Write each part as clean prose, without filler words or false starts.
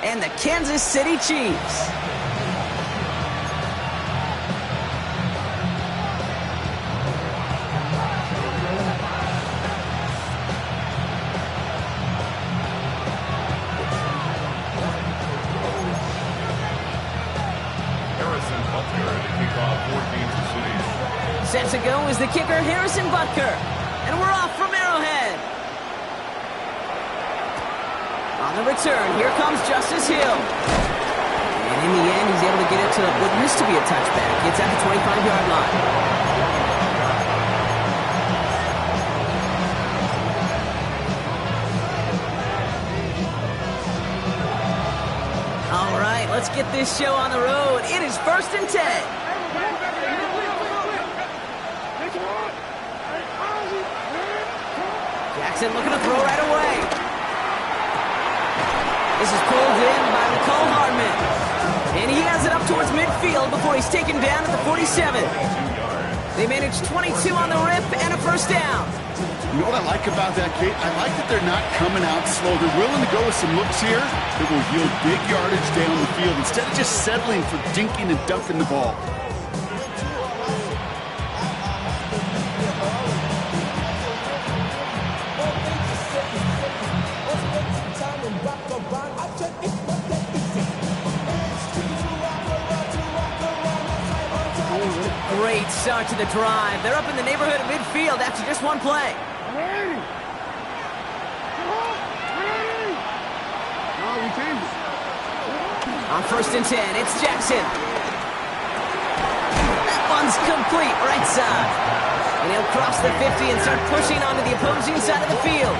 and the Kansas City Chiefs. Set to go is the kicker, Harrison Butker. And we're off from Arrowhead. On the return, here comes Justice Hill. And in the end, he's able to get it to what used to be a touchback. It's at the 25-yard line. All right, let's get this show on the road. It is 1st and 10. Jackson looking to throw right away. This is pulled in by Nicole Hardman. And he has it up towards midfield before he's taken down at the 47. They managed 22 on the rip and a first down. You know what I like about that, Kate? I like that they're not coming out slow. They're willing to go with some looks here that will yield big yardage down the field instead of just settling for dinking and dunking the ball. Great start to the drive. They're up in the neighborhood of midfield after just one play. On 1st and 10, it's Jackson. That one's complete, right side. And he'll cross the 50 and start pushing onto the opposing side of the field.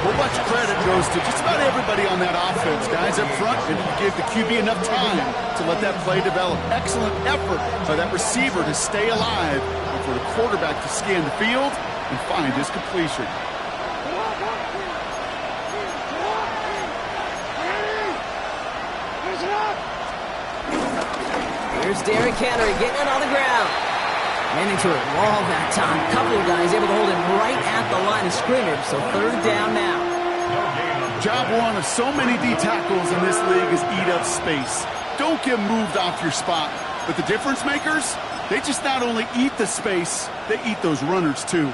Well, much credit goes to just about everybody on that offense. Guys up front, and give the QB enough time to let that play develop. Excellent effort by that receiver to stay alive and for the quarterback to scan the field and find his completion. Here's Derrick Henry getting it on the ground. Ran into a wall that time. A couple of guys able to hold him right at the line of scrimmage, so 3rd down now. Job one of so many D tackles in this league is eat up space. Don't get moved off your spot. But the difference makers, they just not only eat the space, they eat those runners too.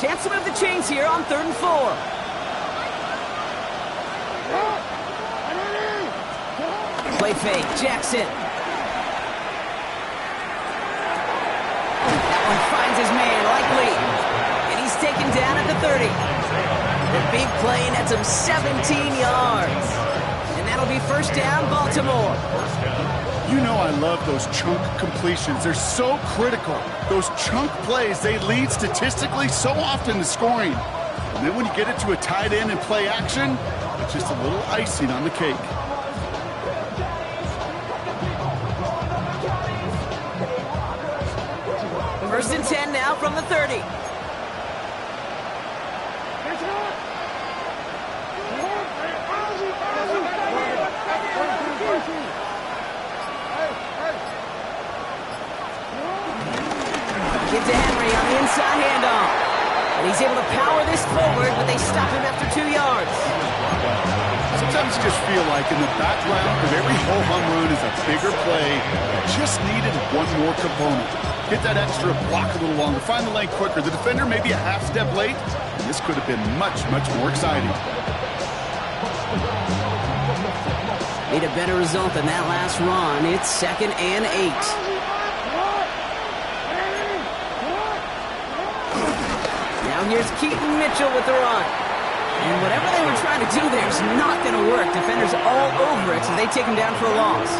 Chance to move the chains here on 3rd and 4. Play fake, Jackson. That one finds his man, likely. And he's taken down at the 30. The big play nets him 17 yards. And that'll be 1st down, Baltimore. You know I love those chunk completions. They're so critical. Those chunk plays, they lead statistically so often to scoring. And then when you get it to a tight end and play action, it's just a little icing on the cake. First and 10 now from the 30. Get to Henry on the inside handoff. And he's able to power this forward, but they stop him after 2 yards. Sometimes you just feel like in the background of every ho-hum run is a bigger play that just needed one more component. Get that extra block a little longer, find the lane quicker. The defender may be a half step late, and this could have been much, much more exciting. Need a better result than that last run. It's 2nd and 8. Now here's Keaton Mitchell with the run. And whatever they were trying to do there is not going to work. Defenders all over it, so they take him down for a loss.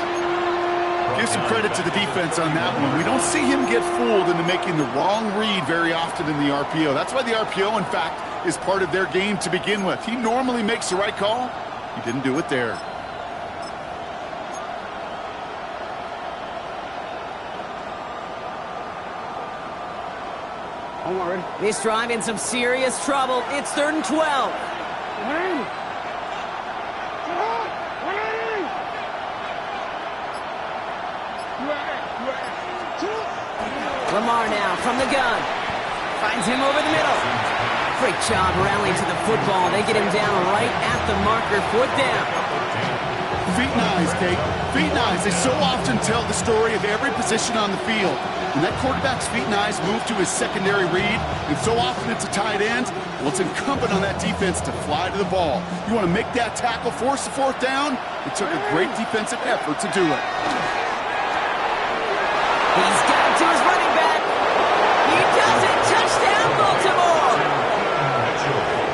Give some credit to the defense on that one. We don't see him get fooled into making the wrong read very often in the RPO. That's why the RPO, in fact, is part of their game to begin with. He normally makes the right call. He didn't do it there. This drive in some serious trouble. It's 3rd and 12. Lamar now from the gun. Finds him over the middle. Great job rallying to the football. They get him down right at the marker. 4th down. Feet and eyes, Kate. Feet and eyes. They so often tell the story of every position on the field. When that quarterback's feet and eyes move to his secondary read, and so often it's a tight end, well, it's incumbent on that defense to fly to the ball. You want to make that tackle, force the 4th down? It took a great defensive effort to do it. He's got it to his running back. He does it. Touchdown, Baltimore.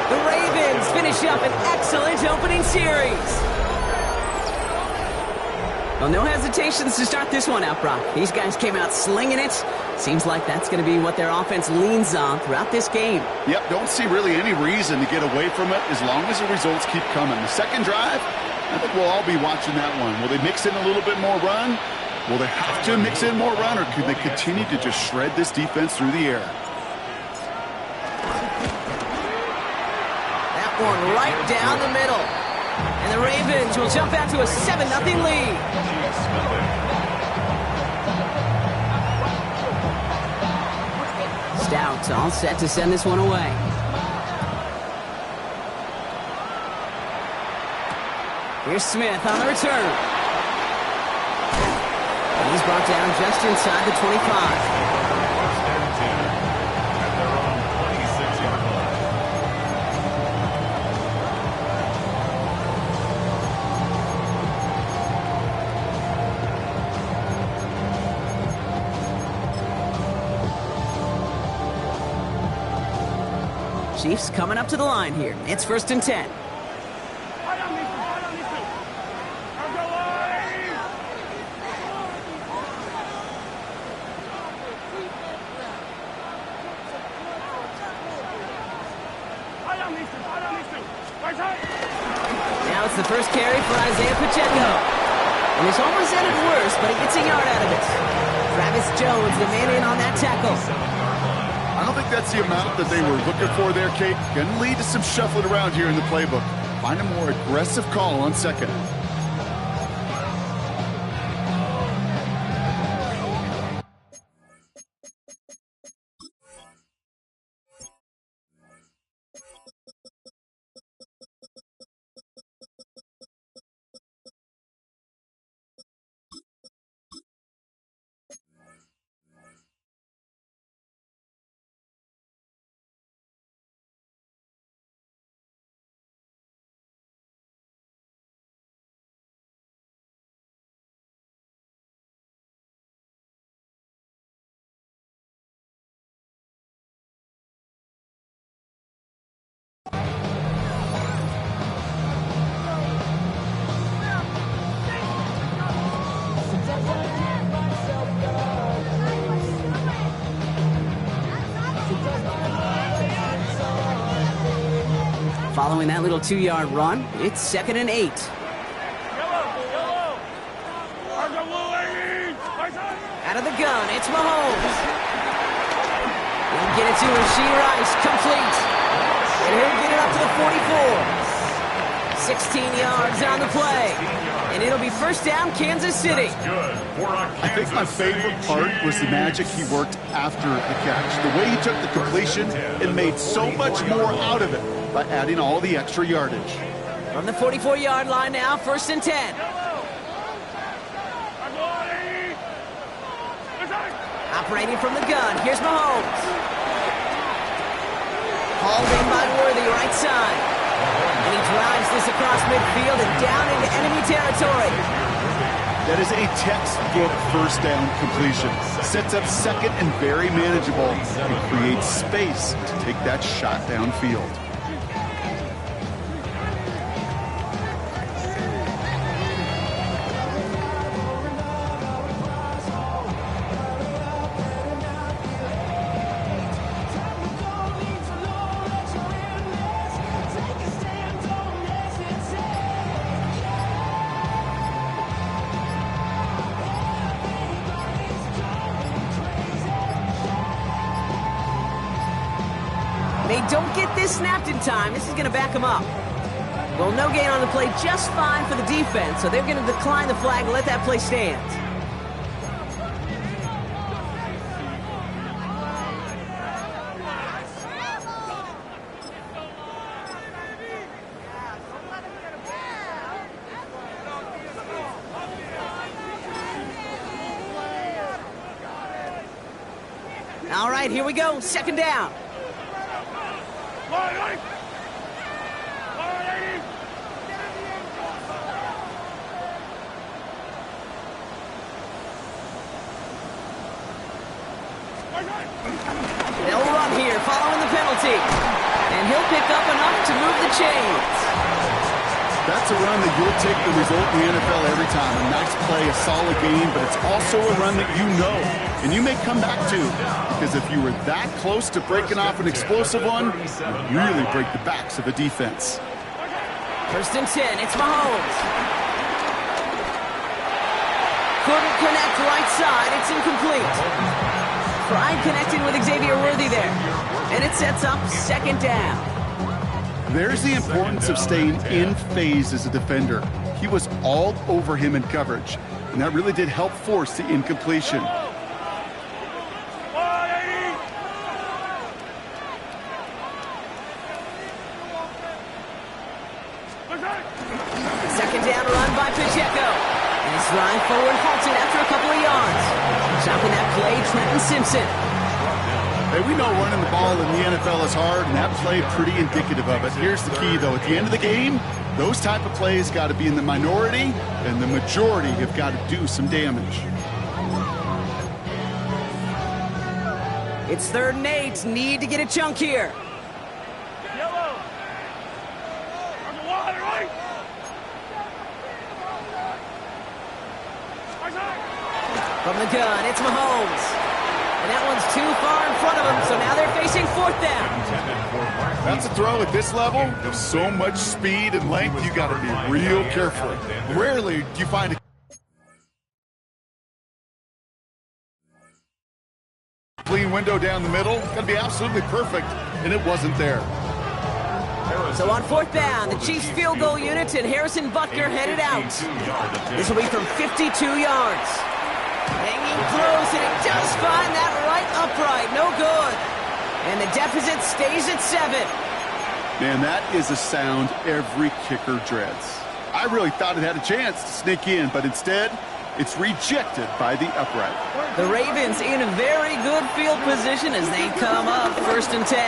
The Ravens finish up an excellent opening series. Well, no hesitations to start this one out, Brock. These guys came out slinging it. Seems like that's going to be what their offense leans on throughout this game. Yep, don't see really any reason to get away from it as long as the results keep coming. The second drive, I think we'll all be watching that one. Will they mix in a little bit more run? Will they have to mix in more run, or could they continue to just shred this defense through the air? That one right down the middle. And the Ravens will jump out to a 7-0 lead. Stout all set to send this one away. Here's Smith on the return. He's brought down just inside the 25. Chiefs coming up to the line here. It's 1st and 10. Now it's the first carry for Isaiah Pacheco. And this almost ended worse, but he gets a yard out of it. Travis Jones, the man in on that tackle. I don't think that's the amount that they were looking for there, Kate. Going to lead to some shuffling around here in the playbook. Find a more aggressive call on second. Following that little 2-yard run, it's 2nd and 8. Out of the gun, it's Mahomes. He'll get it to Rashee Rice, complete. And he'll get it up to the 44. 16 yards on the play. And it'll be 1st down, Kansas City. I think my favorite part was the magic he worked after the catch. The way he took the completion and made so much more out of it by adding all the extra yardage. From the 44-yard line now, 1st and 10. Operating from the gun, here's Mahomes. Hauled in by Worthy, right side. And he drives this across midfield and down into enemy territory. That is a textbook 1st down completion. Sets up second and very manageable and creates space to take that shot downfield. They don't get this snapped in time. This is going to back them up. Well, no gain on the play, just fine for the defense, so they're going to decline the flag and let that play stand. All right, here we go. Second down. They'll run here following the penalty. And he'll pick up enough to move the chains. That's a run that you'll take the result in the NFL every time. A nice play, a solid game, but it's also a run that you know and you may come back to. Because if you were that close to breaking off an explosive one, you really break the backs of a defense. First and 10, it's Mahomes. Couldn't connect right side, it's incomplete. Tried connecting with Xavier Worthy there. And it sets up second down. There's the importance of staying in phase as a defender. He was all over him in coverage, and that really did help force the incompletion. Second down run by Pacheco. And his drive forward halted after a couple of yards. Stopping that play, Trenton Simpson. Hey, we know running the ball in the NFL is hard, and that play pretty indicative of it. Here's the key, though. At the end of the game, those type of plays got to be in the minority, and the majority have got to do some damage. It's 3rd and 8. Need to get a chunk here. Yellow. On the wall, right. From the gun, it's Mahomes. And that one's too far in front of him, so now they're facing 4th down. That's a throw at this level. There's so much speed and length, you got to be real careful. Rarely do you find a clean window down the middle. Got to be absolutely perfect, and it wasn't there. So on 4th down, the Chiefs field goal unit and Harrison Butker headed out. This will be from 52 yards. Hanging close, and it does find that right upright. No good. And the deficit stays at 7. Man, that is a sound every kicker dreads. I really thought it had a chance to sneak in, but instead, it's rejected by the upright. The Ravens in a very good field position as they come up 1st and 10.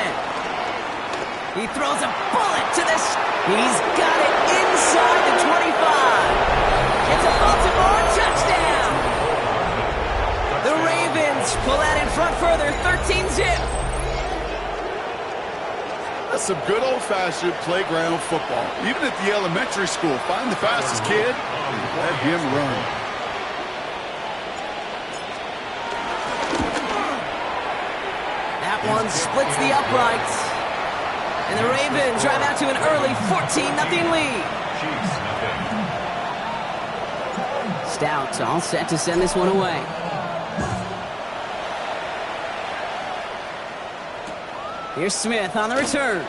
He throws a bullet to this. He's got it inside the 25. It's a Baltimore touchdown. The Ravens pull out in front further, 13-zip. That's some good old-fashioned playground football. Even at the elementary school, find the fastest kid and let him run. That one splits the uprights. And the Ravens drive out to an early 14-0 lead. Stout all set to send this one away. Here's Smith on the return.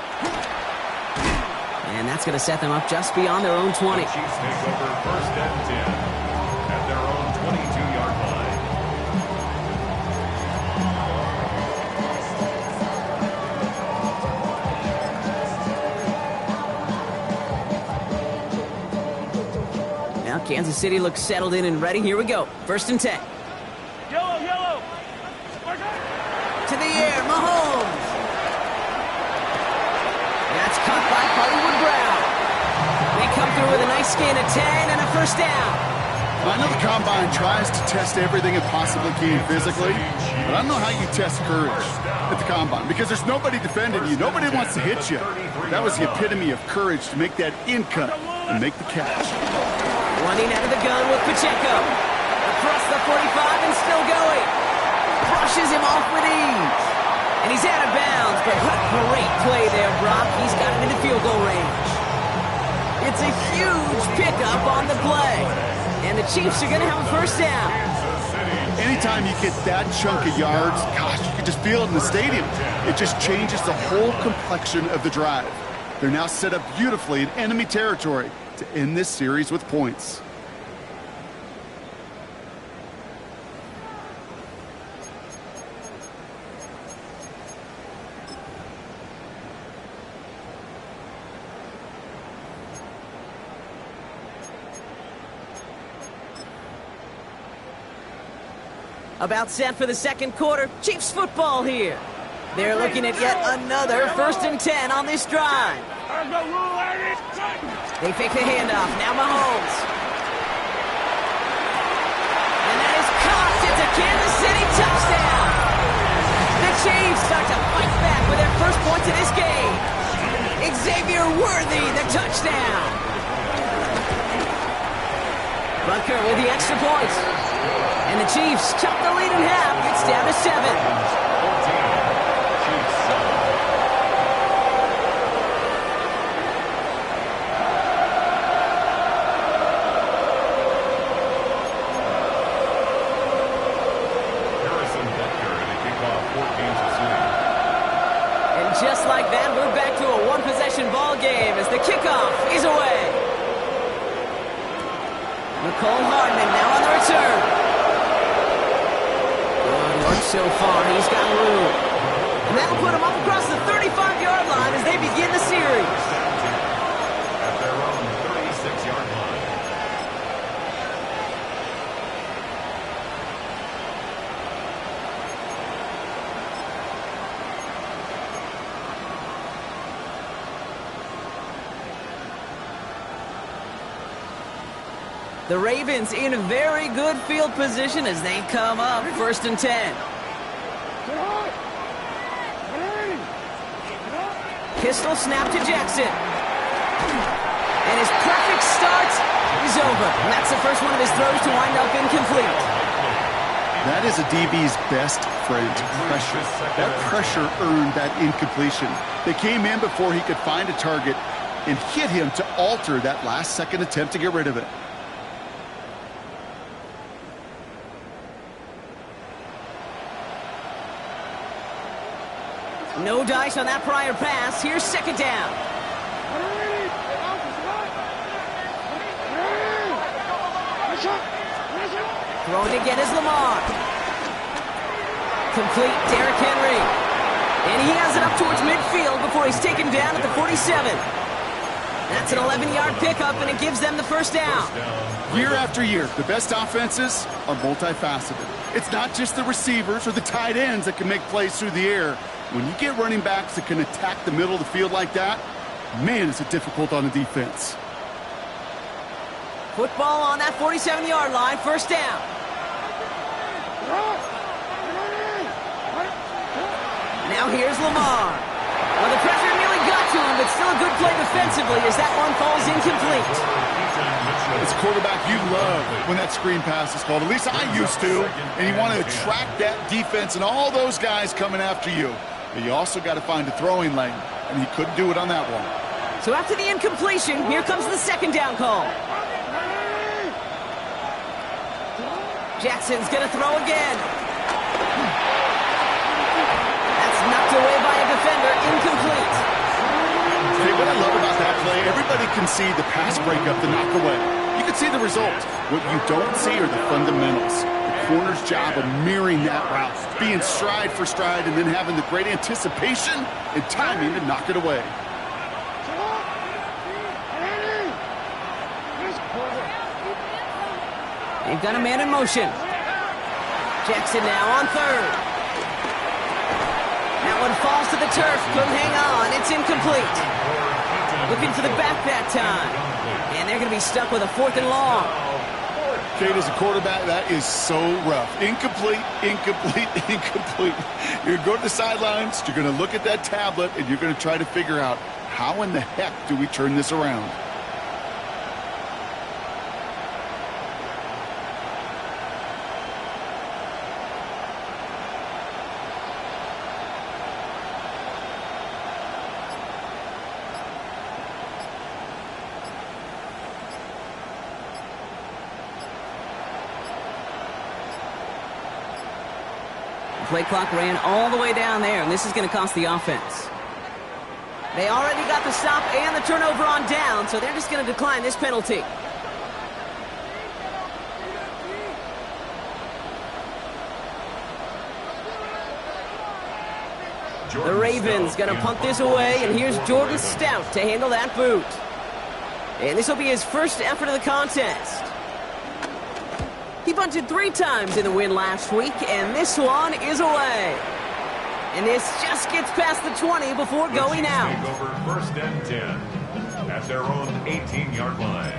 And that's going to set them up just beyond their own 20. Chiefs take over 1st and 10 at their own 22-yard line. Now Kansas City looks settled in and ready. Here we go. 1st and 10. Yellow, yellow. To the air, Mahomes. That's caught by Hollywood Brown. They come through with a nice gain of 10 and a 1st down. I know the Combine tries to test everything it possibly can physically, but I don't know how you test courage at the Combine because there's nobody defending you. Nobody wants to hit you. That was the epitome of courage to make that in cut and make the catch. Running out of the gun with Pacheco. Across the 45 and still going. Brushes him off with ease. And he's out of bounds, but what a great play there, Brock. He's got him into field goal range. It's a huge pickup on the play. And the Chiefs are going to have a 1st down. Anytime you get that chunk of yards, gosh, you can just feel it in the stadium. It just changes the whole complexion of the drive. They're now set up beautifully in enemy territory to end this series with points. About set for the second quarter. Chiefs football here. They're looking at yet another 1st and 10 on this drive. They fake the handoff. Now Mahomes. And that is caught. It's a Kansas City touchdown. The Chiefs start to fight back with their first points of this game. Xavier Worthy, the touchdown. Butker with the extra points. And the Chiefs chop the lead in half. It's down to 7. Just like that, we're back to a one-possession ball game as the kickoff is away. Nicole Hardman now on the return. Good work so far. He's got room. And that'll put him up across the 35-yard line as they begin the series. At their own 36-yard line. The Ravens in a very good field position as they come up 1st and 10. Pistol snap to Jackson. And his perfect start is over. And that's the first one of his throws to wind up incomplete. That is a DB's best friend, pressure. That pressure earned that incompletion. They came in before he could find a target and hit him to alter that last-second attempt to get rid of it. No dice on that prior pass. Here's 2nd down. Throwing again is Lamar. Complete, Derrick Henry. And he has it up towards midfield before he's taken down at the 47. That's an 11-yard pickup, and it gives them the 1st down. Year after year, the best offenses are multifaceted. It's not just the receivers or the tight ends that can make plays through the air. When you get running backs that can attack the middle of the field like that, man, is it difficult on the defense. Football on that 47-yard line, 1st down. Now here's Lamar. Well, the pressure nearly got to him, but still a good play defensively as that one falls incomplete. As a quarterback, you love when that screen pass is called. At least I used to. And you want to attract that defense and all those guys coming after you. But you also got to find a throwing lane, and he couldn't do it on that one. So after the incompletion, here comes the 2nd down call. Jackson's going to throw again. That's knocked away by a defender, incomplete. Hey, what I love about that play, everybody can see the pass breakup, the knock away. You can see the result. What you don't see are the fundamentals. The corner's job of mirroring that route, being stride for stride, and then having the great anticipation and timing to knock it away. They've got a man in motion. Jackson now on 3rd. That one falls to the turf. Couldn't hang on. It's incomplete. Looking for the back that time. And they're going to be stuck with a 4th and long. Kate, as a quarterback, that is so rough. Incomplete, incomplete, incomplete. You're going to go to the sidelines, you're going to look at that tablet, and you're going to try to figure out how in the heck do we turn this around. Play clock ran all the way down there, and this is going to cost the offense. They already got the stop and the turnover on down, so they're just going to decline this penalty. The Ravens going to punt this away, and here's Jordan Stout to handle that boot. And this will be his first effort of the contest. He bunted 3 times in the win last week, and this one is away. And this just gets past the 20 before going out. Take over 1st and 10 at their own 18-yard line.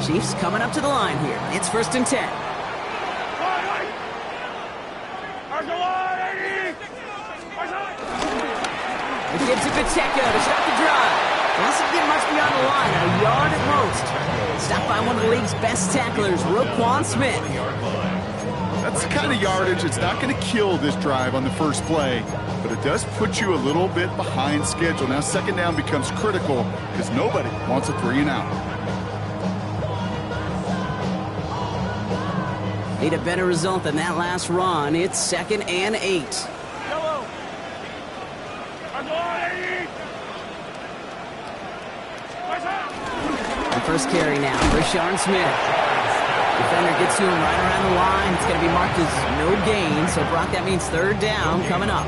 Chiefs coming up to the line here. It's 1st and 10. It gives it to Pacheco to start the drive. Doesn't get much beyond the line, a yard at most. Stopped by one of the league's best tacklers, Roquan Smith. That's the kind of yardage that's not going to kill this drive on the first play, but it does put you a little bit behind schedule. Now 2nd down becomes critical because nobody wants a 3 and out. Need a better result than that last run. It's 2nd and 8. The first carry now for Sean Smith. Defender gets to him right around the line. It's going to be marked as no gain. So, Brock, that means 3rd down coming up.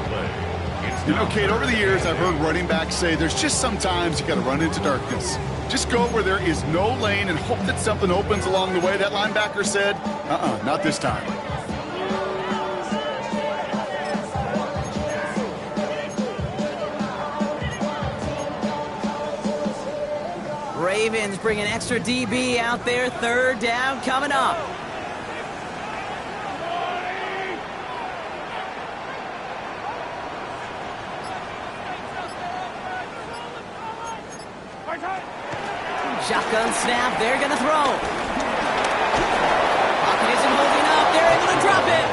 You know, Kate, over the years, I've heard running backs say there's just sometimes you got to run into darkness. Just go where there is no lane and hope that something opens along the way. That linebacker said, not this time. Ravens bring an extra DB out there. 3rd down coming up. Shotgun snap. They're going to throw. Pocket isn't holding up. They're able to drop it.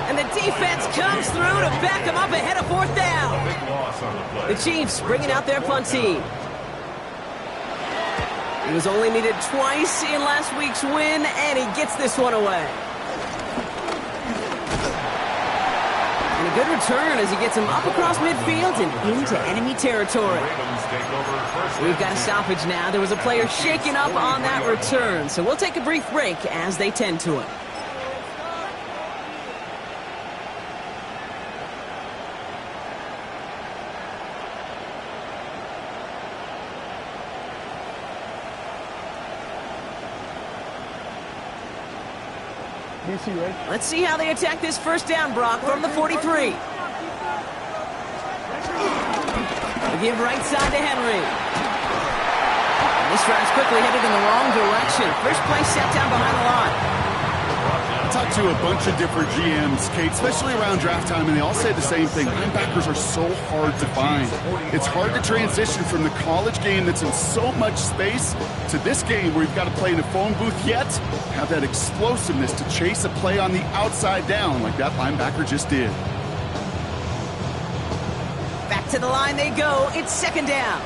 And the defense comes through to back them up ahead of 4th down. The Chiefs bringing out their punt team. He was only needed twice in last week's win, and he gets this one away. And a good return as he gets him up across midfield and into enemy territory. We've got a stoppage now. There was a player shaken up on that return, so we'll take a brief break as they tend to it. Let's see how they attack this 1st down, Brock, from the 43. They give right side to Henry. And this drive's quickly headed in the wrong direction. First play set down behind the line. I talked to a bunch of different GMs, Kate, especially around draft time, and they all say the same thing. Linebackers are so hard to find. It's hard to transition from the college game that's in so much space to this game where you've got to play in a phone booth yet have that explosiveness to chase a play on the outside down like that linebacker just did. Back to the line they go. It's 2nd down.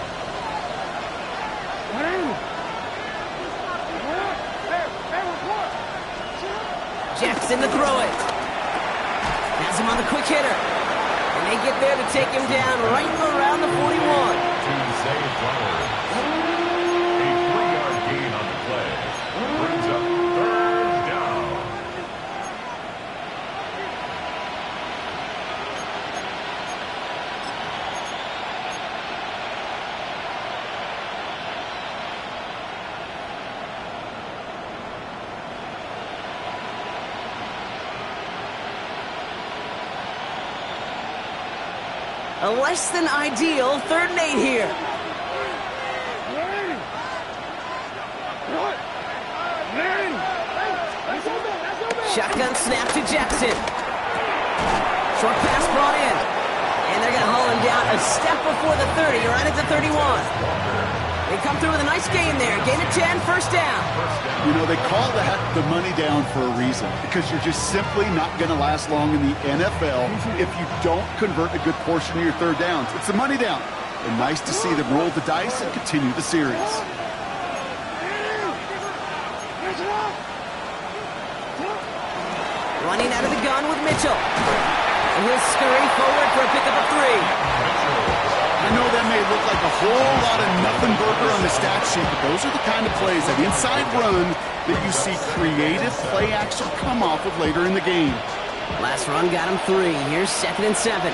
Jackson to throw it. Has him on the quick hitter. And they get there to take him down right around the 41. A 3-yard gain on the play. Brings up 3rd down. A less than ideal 3rd and 8 here. Shotgun snap to Jackson. Short pass brought in. And they're going to haul him down a step before the 30, right at the 31. They come through with a nice gain there. Gain of 10, 1st down. You know, they call that the money down for a reason, because you're just simply not going to last long in the NFL if you don't convert a good portion of your 3rd downs. It's the money down. And nice to see them roll the dice and continue the series. Running out of the gun with Mitchell. And he'll scurry forward for a pickup of 3. I know that may look like a whole lot of nothing burger on the stat sheet, but those are the kind of plays, that inside run, that you see creative play action come off of later in the game. Last run got him 3. Here's 2nd and 7.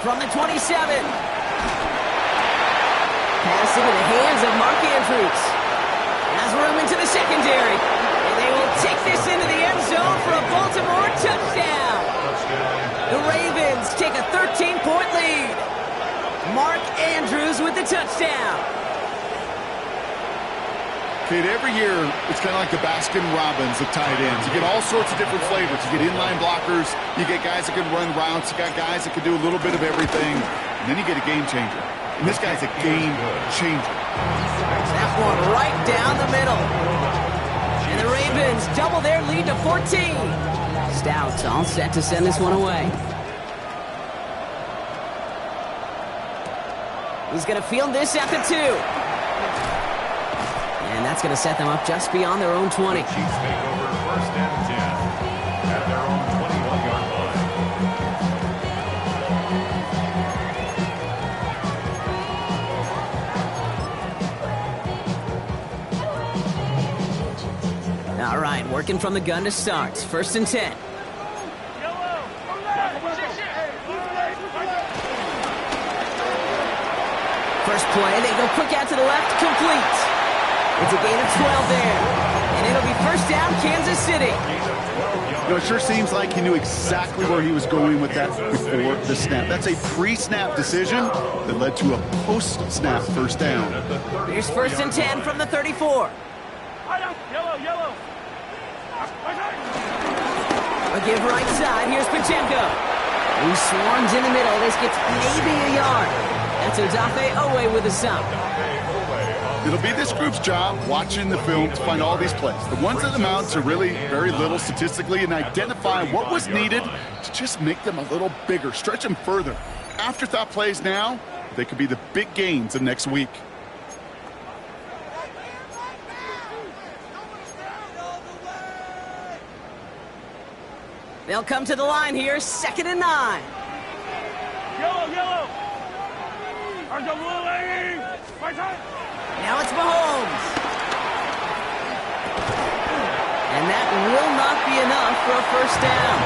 from the 27. Pass into the hands of Mark Andrews. Has room into the secondary. And they will take this into the end zone for a Baltimore touchdown. The Ravens take a 13-point lead. Mark Andrews with the touchdown. Kate, every year, it's kind of like the Baskin-Robbins of tight ends. You get all sorts of different flavors. You get inline blockers. You get guys that can run routes. You got guys that can do a little bit of everything. And then you get a game changer. And this guy's a game changer. That one right down the middle. And the Ravens double their lead to 14. Stout's all set to send this one away. He's going to field this at the 2. And that's going to set them up just beyond their own 20. Chiefs take over first and 10 at their own 21-yard line. All right, working from the gun to start. First and 10. First play, they go quick out to the left, complete. It's a gain of 12 there. And it'll be first down, Kansas City. You know, it sure seems like he knew exactly where he was going with that before the snap. That's a pre-snap decision that led to a post-snap first down. Here's first and 10 from the 34. Yellow. A give right side, here's Pacheco. He swarms in the middle, this gets maybe a yard. That's Odafe Owe with a stop. It'll be this group's job watching the film to find all these plays. The ones that amount to really very little statistically and identify what was needed to just make them a little bigger, stretch them further. Afterthought plays now, they could be the big gains of next week. They'll come to the line here, 2nd and 9. Yellow. Now it's Mahomes. And that will not be enough for a first down.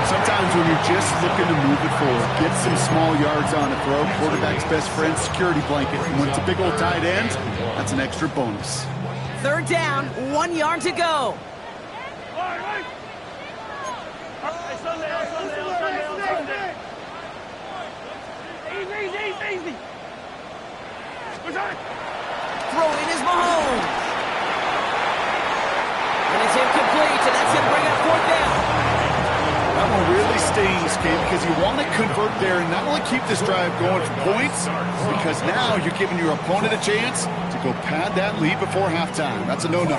Sometimes when you're just looking to move it forward, get some small yards on a throw, quarterback's best friend, security blanket. And when it's a big old tight end, that's an extra bonus. 3rd down, 1 yard to go. Easy. Throwing is Mahomes. And it's incomplete, and that's going to bring up 4th down. That one really stings, Kate, because you want to convert there and not only keep this drive going for points, because now you're giving your opponent a chance to go pad that lead before halftime. That's a no-no.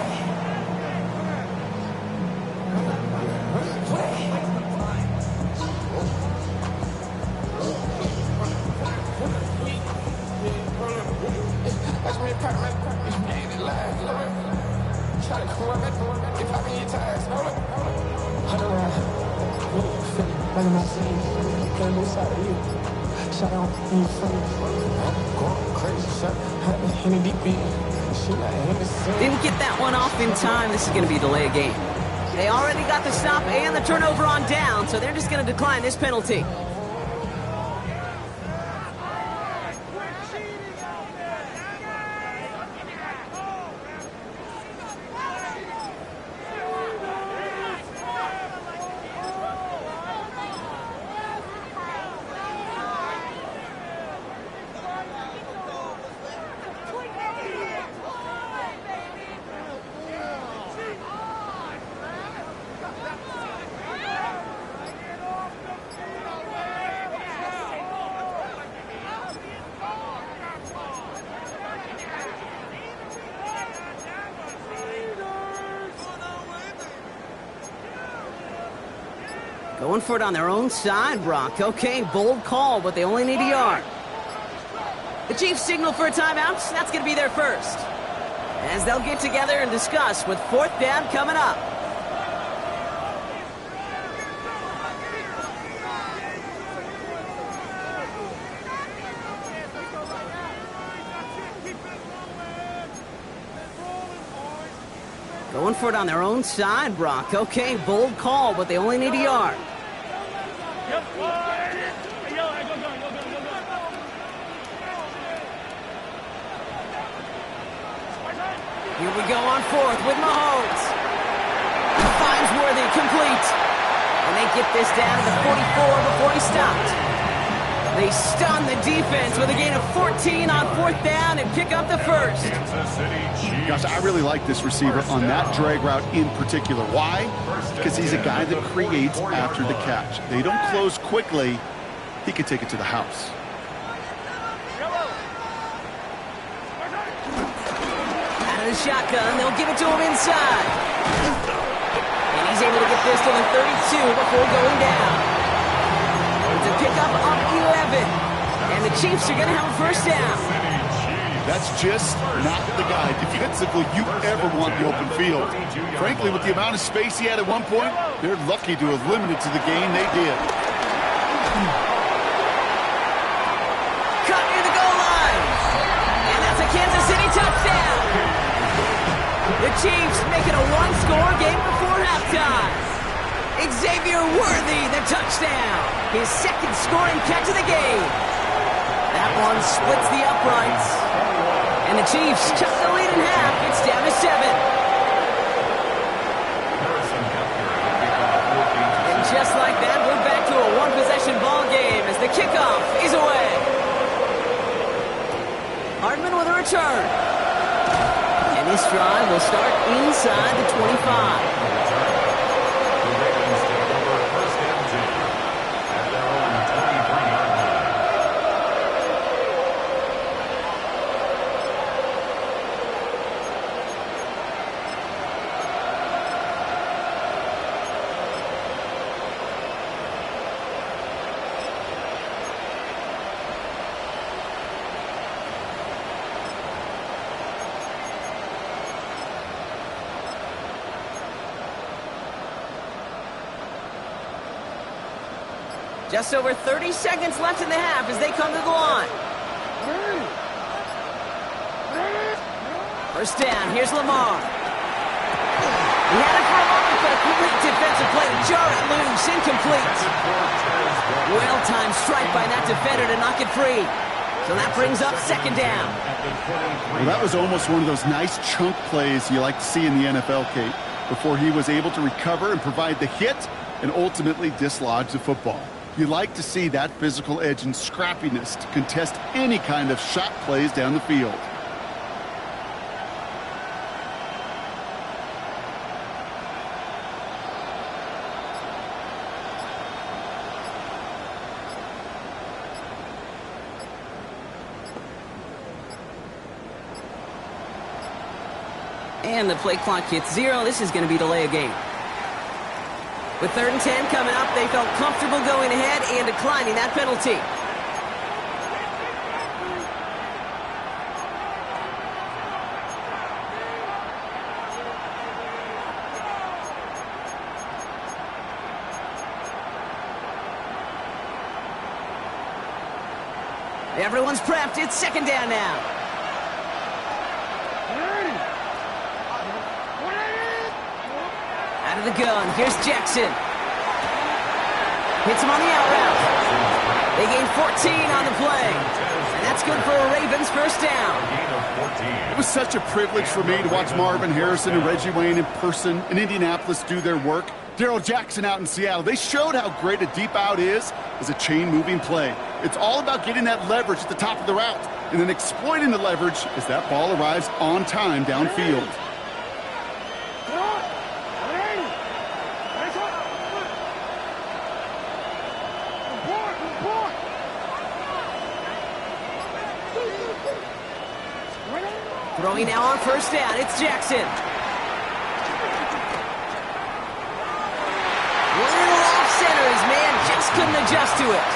Didn't get that one off in time. This is going to be a delay of game. They already got the stop and the turnover on down, so they're just going to decline this penalty. Going for it on their own side, Brock. Okay, bold call, but they only need a yard. The Chiefs signal for a timeout. That's going to be their first. As they'll get together and discuss with 4th down coming up. Going for it on their own side, Brock. Okay, bold call, but they only need a yard. on fourth with Mahomes. He finds Worthy, complete. And they get this down to the 44 before he stopped. They stun the defense with a gain of 14 on fourth down and pick up the first. Kansas City Chiefs. Gosh, I really like this receiver on that drag route in particular. Why? Because he's a guy that creates after the catch. They don't close quickly. He could take it to the house. Out of the shotgun, they'll give it to him inside. And he's able to get this to the 32 before going down. It's a pickup of 11. And the Chiefs are going to have a first down. That's just not the guy defensively you ever want in the open field. Frankly, with the amount of space he had at one point, they're lucky to have limited to the gain they did. Cut near the goal line. And that's a Kansas City touchdown. The Chiefs make it a one-score game before halftime. Xavier Worthy, the touchdown. His second scoring catch of the game. That one splits the uprights. And the Chiefs cut the lead in half. It's down to 7. And just like that, we're back to a one-possession ball game as the kickoff is away. Hardman with a return. And this drive will start inside the 25. Just over 30 seconds left in the half as they come to the line. First down, here's Lamar. He had it for a moment, but a complete defensive play to jar it loose, incomplete. Well-timed strike by that defender to knock it free. So that brings up second down. Well, that was almost one of those nice chunk plays you like to see in the NFL, Kate, before he was able to recover and provide the hit and ultimately dislodge the football. You like to see that physical edge and scrappiness to contest any kind of shot plays down the field. And the play clock hits 0. This is going to be delay a game. With 3rd and 10 coming up, they felt comfortable going ahead and declining that penalty. Everyone's prepped. It's second down now. Out of the gun, here's Jackson. Hits him on the out route. They gain 14 on the play. And that's good for a Ravens first down. It was such a privilege for me to watch Marvin Harrison and Reggie Wayne in person in Indianapolis do their work. Darrell Jackson out in Seattle. They showed how great a deep out is as a chain-moving play. It's all about getting that leverage at the top of the route and then exploiting the leverage as that ball arrives on time downfield. Throwing now on first down, it's Jackson. A little off center, his man just couldn't adjust to it.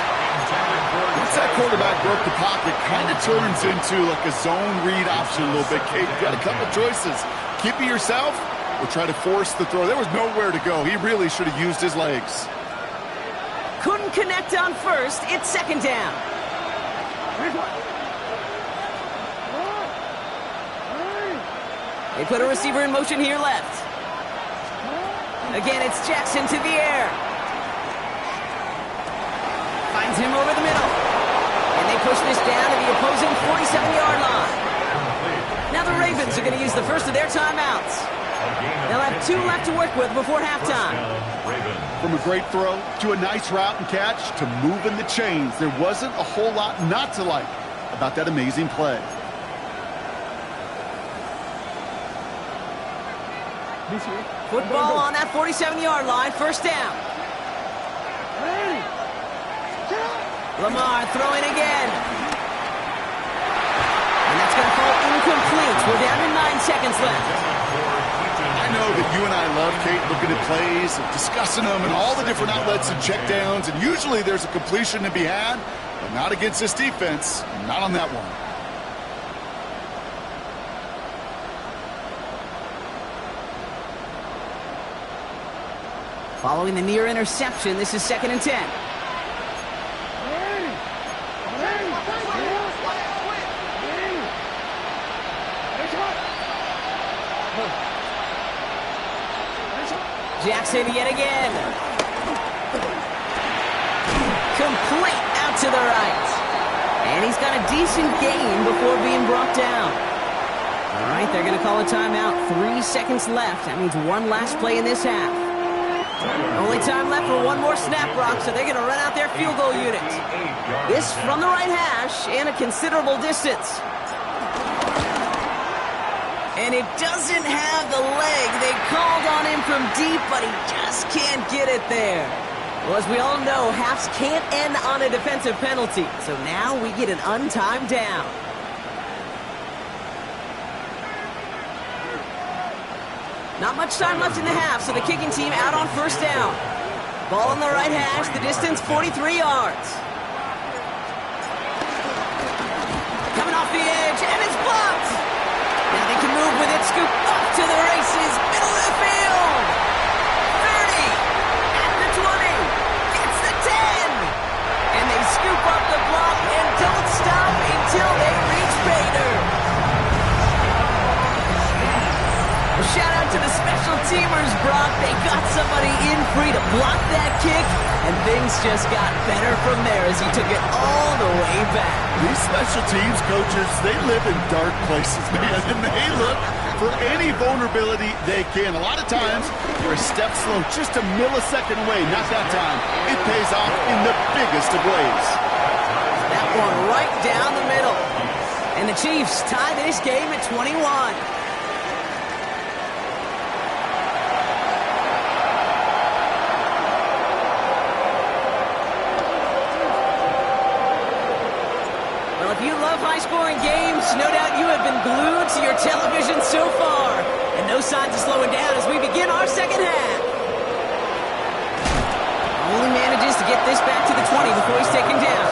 Once that quarterback broke the pocket, kind of turns into like a zone read option a little bit, Kate. You got a couple choices. Keep it yourself or try to force the throw. There was nowhere to go. He really should have used his legs. Couldn't connect on first, it's second down. They put a receiver in motion here left. Again, it's Jackson to the air. Finds him over the middle. And they push this down to the opposing 47-yard line. Now the Ravens are going to use the first of their timeouts. They'll have 2 left to work with before halftime. From a great throw to a nice route and catch to moving the chains, there wasn't a whole lot not to like about that amazing play. Football on that 47-yard line, first down. Lamar throwing again. And that's going to fall incomplete. We're down to 9 seconds left. I know that you and I love, Kate, looking at plays and discussing them and all the different outlets and checkdowns, and usually there's a completion to be had, but not against this defense, not on that one. Following the near interception, this is 2nd and 10. Jackson yet again. Complete out to the right. And he's got a decent gain before being brought down. All right, they're going to call a timeout. 3 seconds left. That means one last play in this half. Only time left for one more snap, Brock, so they're going to run out their field goal unit. This from the right hash and a considerable distance. And it doesn't have the leg. They called on him from deep, but he just can't get it there. Well, as we all know, halves can't end on a defensive penalty. So now we get an untimed down. Not much time left in the half, so the kicking team out on first down. Ball on the right hash, the distance 43 yards. Coming off the edge, and it's blocked. Now they can move with it, scoop off to the races, middle of the field. 30, at the 20, gets the 10. And they scoop up the block and don't stop until they reach Bader. Well, shout out to the special teamers, Brock. They got somebody in free to block that kick, and things just got better from there as he took it all the way back. These special teams coaches, they live in dark places, man, and they look for any vulnerability they can. A lot of times, they're a step slow, just a millisecond away. Not that time. It pays off in the biggest of ways. That one right down the middle. And the Chiefs tie this game at 21. If you love high-scoring games, no doubt you have been glued to your television so far. And no signs of slowing down as we begin our second half. Only manages to get this back to the 20 before he's taken down.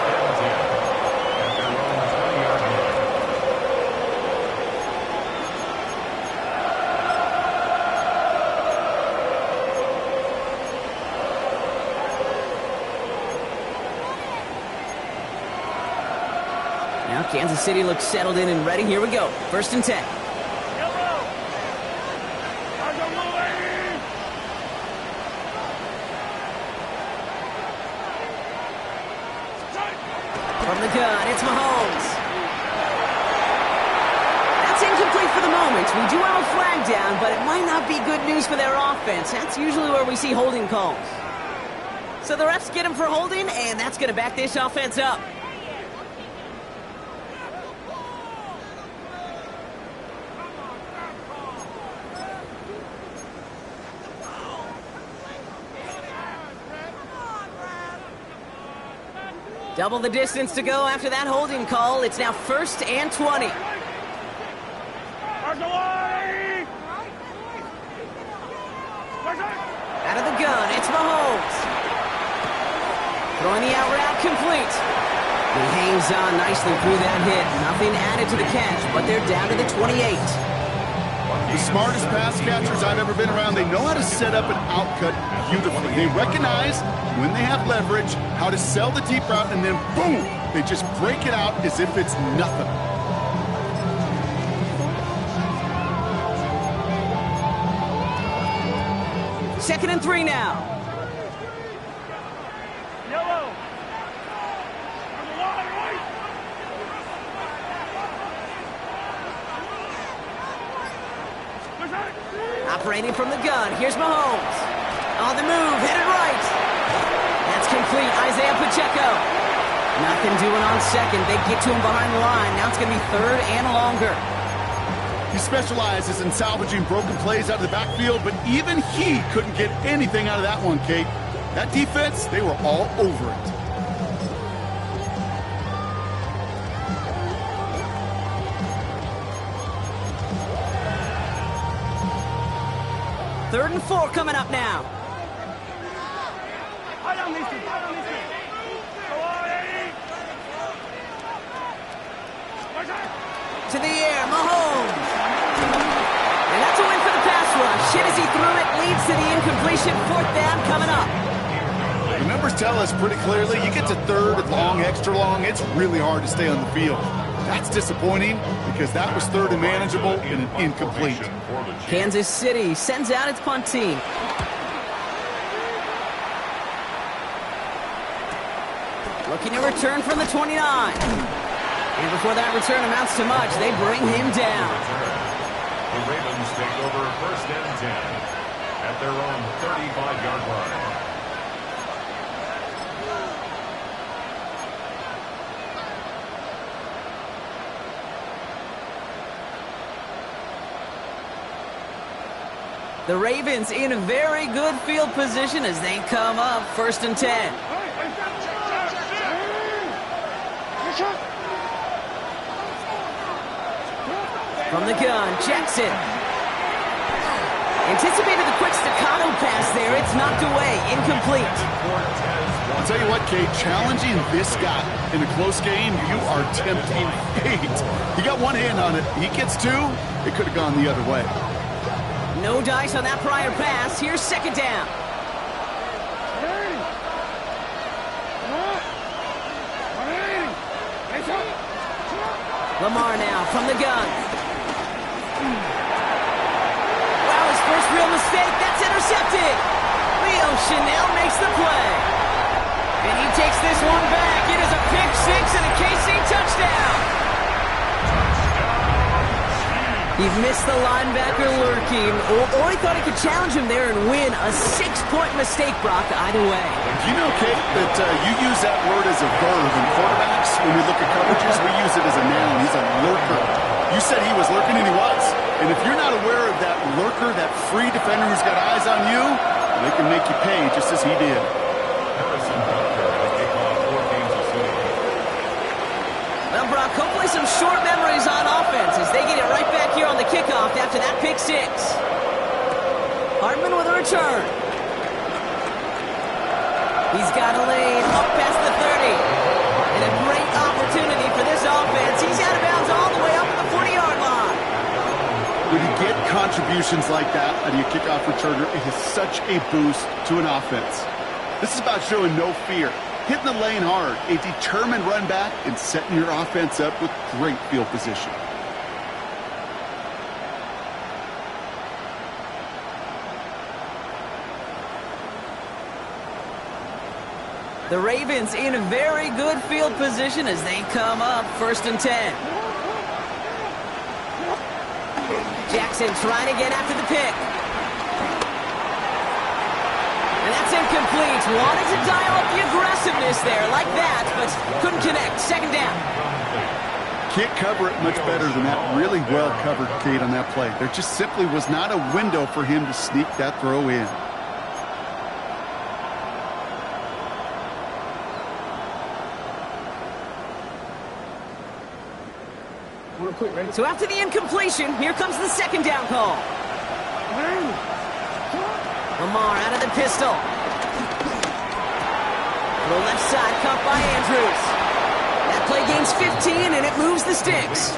Now Kansas City looks settled in and ready. Here we go. 1st and 10. From the gun, it's Mahomes. That's incomplete for the moment. We do have a flag down, but it might not be good news for their offense. That's usually where we see holding calls. So the refs get him for holding, and that's going to back this offense up. Double the distance to go after that holding call. It's now 1st and 20. Out of the gun, it's Mahomes. Throwing the out route complete. He hangs on nicely through that hit. Nothing added to the catch, but they're down to the 28. The smartest pass catchers I've ever been around, they know how to set up an outcut beautifully. They recognize when they have leverage, how to sell the deep route, and then boom, they just break it out as if it's nothing. Second and 3 now. Yellow. Operating from the gun, here's Mahomes. On the move, headed right. That's complete, Isaiah Pacheco. Nothing doing on second. They get to him behind the line. Now it's going to be third and longer. He specializes in salvaging broken plays out of the backfield, but even he couldn't get anything out of that one, Kate. That defense, they were all over it. Third and 4 coming up now. I don't listen. Go on, Eddie. To the air, Mahomes. And that's a win for the pass rush. Hit as he threw it, leads to the incompletion. Fourth down coming up. The numbers tell us pretty clearly, you get to third and long, extra long, it's really hard to stay on the field. That's disappointing because that was third and manageable and an incomplete. Kansas City sends out its punt team. Looking to return from the 29. And before that return amounts to much, they bring him down. The Ravens take over first and 10 at their own 35-yard line. The Ravens in a very good field position as they come up first and 10. From the gun, Jackson. Anticipated the quick staccato pass there. It's knocked away, incomplete. I'll tell you what, Kate, challenging this guy in a close game, you are tempting fate. He got one hand on it. He gets two, it could have gone the other way. No dice on that prior pass. Here's second down. Lamar now from the gun. Wow, his first real mistake. That's intercepted. Leo Chanel makes the play. And he takes this one back. It is a pick six and a KC touchdown. He missed the linebacker lurking, or he thought he could challenge him there and win. A 6-point mistake, Brock, either way. Do you know, Kate, that you use that word as a verb in quarterbacks? When we look at coverages, we use it as a noun. He's a lurker. You said he was lurking, and he was. And if you're not aware of that lurker, that free defender who's got eyes on you, they can make you pay just as he did. Well, Brock, hopefully some short memories on offense as they get it right back here on the kickoff after that pick six. Hartman with a return. He's got a lane up past the 30. And a great opportunity for this offense. He's out of bounds all the way up at the 40-yard line. When you get contributions like that out of your kickoff returner, it is such a boost to an offense. This is about showing no fear. Hitting the lane hard, a determined run back, and setting your offense up with great field position. The Ravens in a very good field position as they come up first and 10. Jackson trying to get after the pick. And that's incomplete. Wanted to dial up the aggressiveness there like that, but couldn't connect. Second down. Can't cover it much better than that. Really well covered, Kate, on that play. There just simply was not a window for him to sneak that throw in. So after the incompletion, here comes the second down call. Lamar out of the pistol. The left side caught by Andrews. That play gains 15 and it moves the sticks.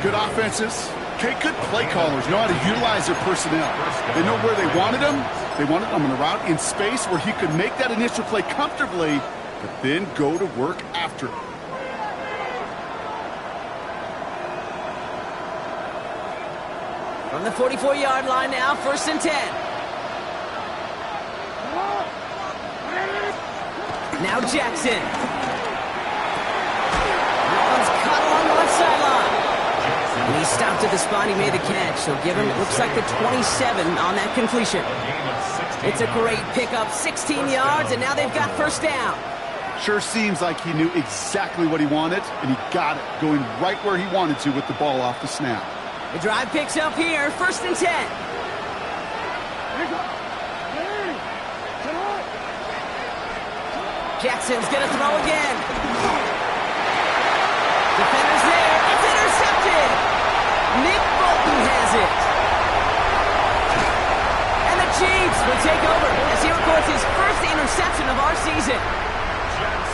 Good offenses. Kate, good play callers know how to utilize their personnel. They know where they wanted them. They wanted them on a route in space where he could make that initial play comfortably, but then go to work after. From the 44-yard line now, first and 10. Now Jackson. That one's caught along the left sideline. And he stopped at the spot he made the catch. So give him, it looks like the 27 on that completion. It's a great pickup, 16 yards, and now they've got first down. Sure seems like he knew exactly what he wanted, and he got it, going right where he wanted to with the ball off the snap. The drive picks up here, 1st and 10. Jackson's going to throw again. Defender's there. It's intercepted. Nick Bolton has it. And the Chiefs will take over as he records his first interception of our season.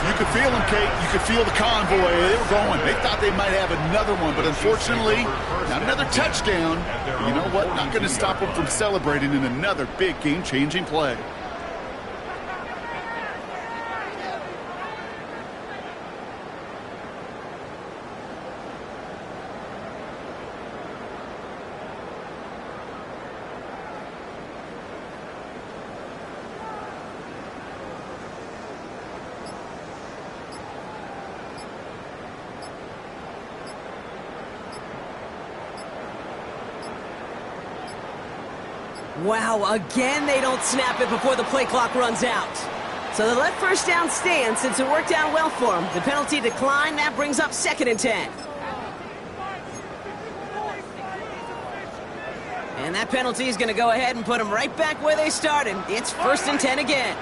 You could feel them, Kate. You could feel the convoy. They were going. They thought they might have another one, but unfortunately, not another touchdown. You know what? Not going to stop them from celebrating in another big game-changing play. Wow, again they don't snap it before the play clock runs out. So they let first down stand since it worked out well for them. The penalty declined, that brings up 2nd and 10. And that penalty is going to go ahead and put them right back where they started. It's 1st and 10 again.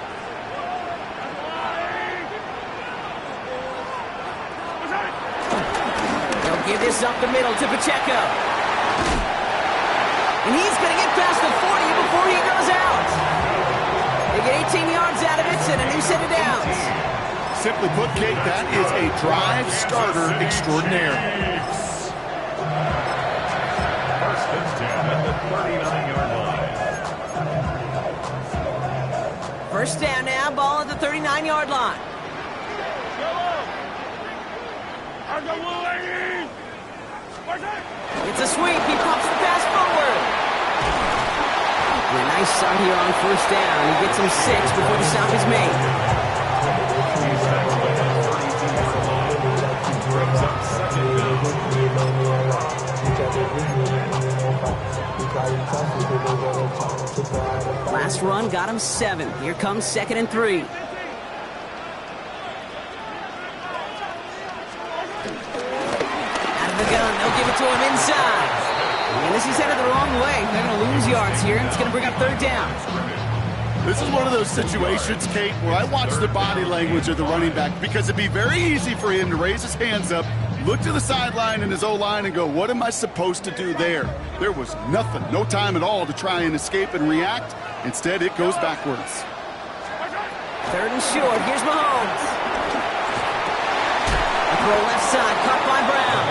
They'll give this up the middle to Pacheco. And he's going to get past the 40 before he goes out. They get 18 yards out of it and a new set of downs. Simply put, Kate, that is a drive starter extraordinaire. 1st and 10 at the 39-yard line. First down now, ball at the 39-yard line. It's a sweep. He pops the pass forward. And a nice start here on 1st down. He gets him 6 before the stop is made. He's tackled at the 32-yard line. Brings up 2nd down. Last run got him 7. Here comes 2nd and 3. Out of the gun, they'll give it to him inside. And this is headed the wrong way. They're going to lose yards here, and it's going to bring up 3rd down. This is one of those situations, Kate, where I watch the body language of the running back because it'd be very easy for him to raise his hands up, look to the sideline and his O-line and go, what am I supposed to do there? There was nothing, no time at all to try and escape and react. Instead, it goes backwards. 3rd and short. Here's Mahomes. A throw left side, caught by Brown.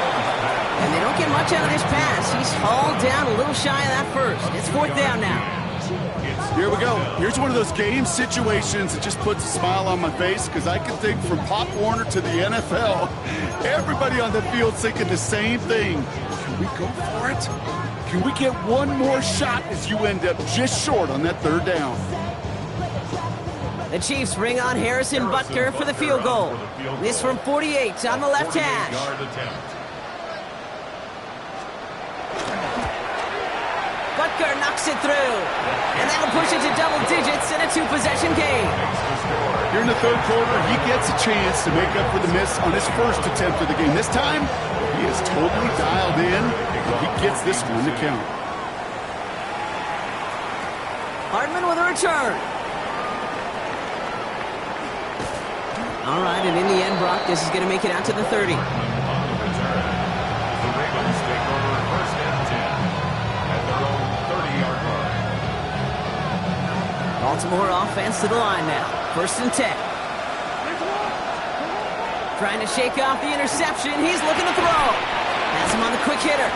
And they don't get much out of this pass. He's hauled down a little shy of that first. It's 4th down now. Here we go. Here's one of those game situations that just puts a smile on my face because I can think from Pop Warner to the NFL, everybody on the field thinking the same thing. Can we go for it? Can we get one more shot as you end up just short on that 3rd down? The Chiefs bring on Harrison Butker for the field goal. This from 48 on the left hash. Butker knocks it through. And that'll push it to double digits in a 2-possession game. Here in the 3rd quarter, he gets a chance to make up for the miss on his first attempt of the game. This time, he is totally dialed in. He gets this one to count. Hardman with a return. All right, and in the end, Brock, this is going to make it out to the 30. The Ravens take over 1st and 10 at their own 30-yard line. Baltimore offense to the line now. 1st and 10. Trying to shake off the interception. He's looking to throw. Has him on the quick hitter.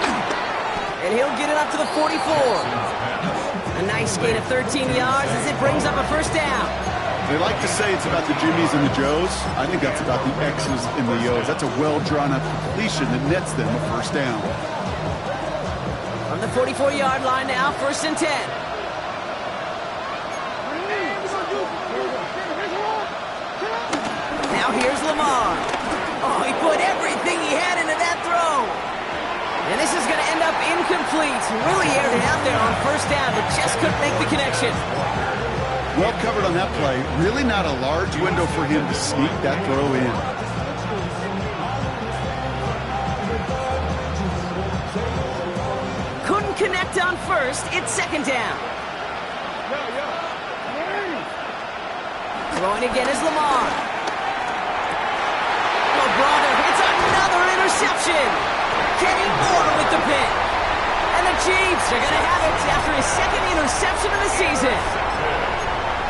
And he'll get it up to the 44. A nice gain of 13 yards as it brings up a 1st down. They like to say it's about the Jimmies and the Joes. I think that's about the X's and the O's. That's a well-drawn-up completion that nets them a 1st down. From the 44-yard line now, 1st and 10. Now here's Lamar. Oh, he put everything he had into that throw. And this is going to end up incomplete. complete. Really aired it out there on first down, but just couldn't make the connection. Well covered on that play. Really not a large window for him to sneak that throw in. Couldn't connect on first. It's second down. Throwing again is Lamar. Oh, brother, it's another interception. Kenny Moore with the pick. And the Chiefs are going to have it after his second interception of the season.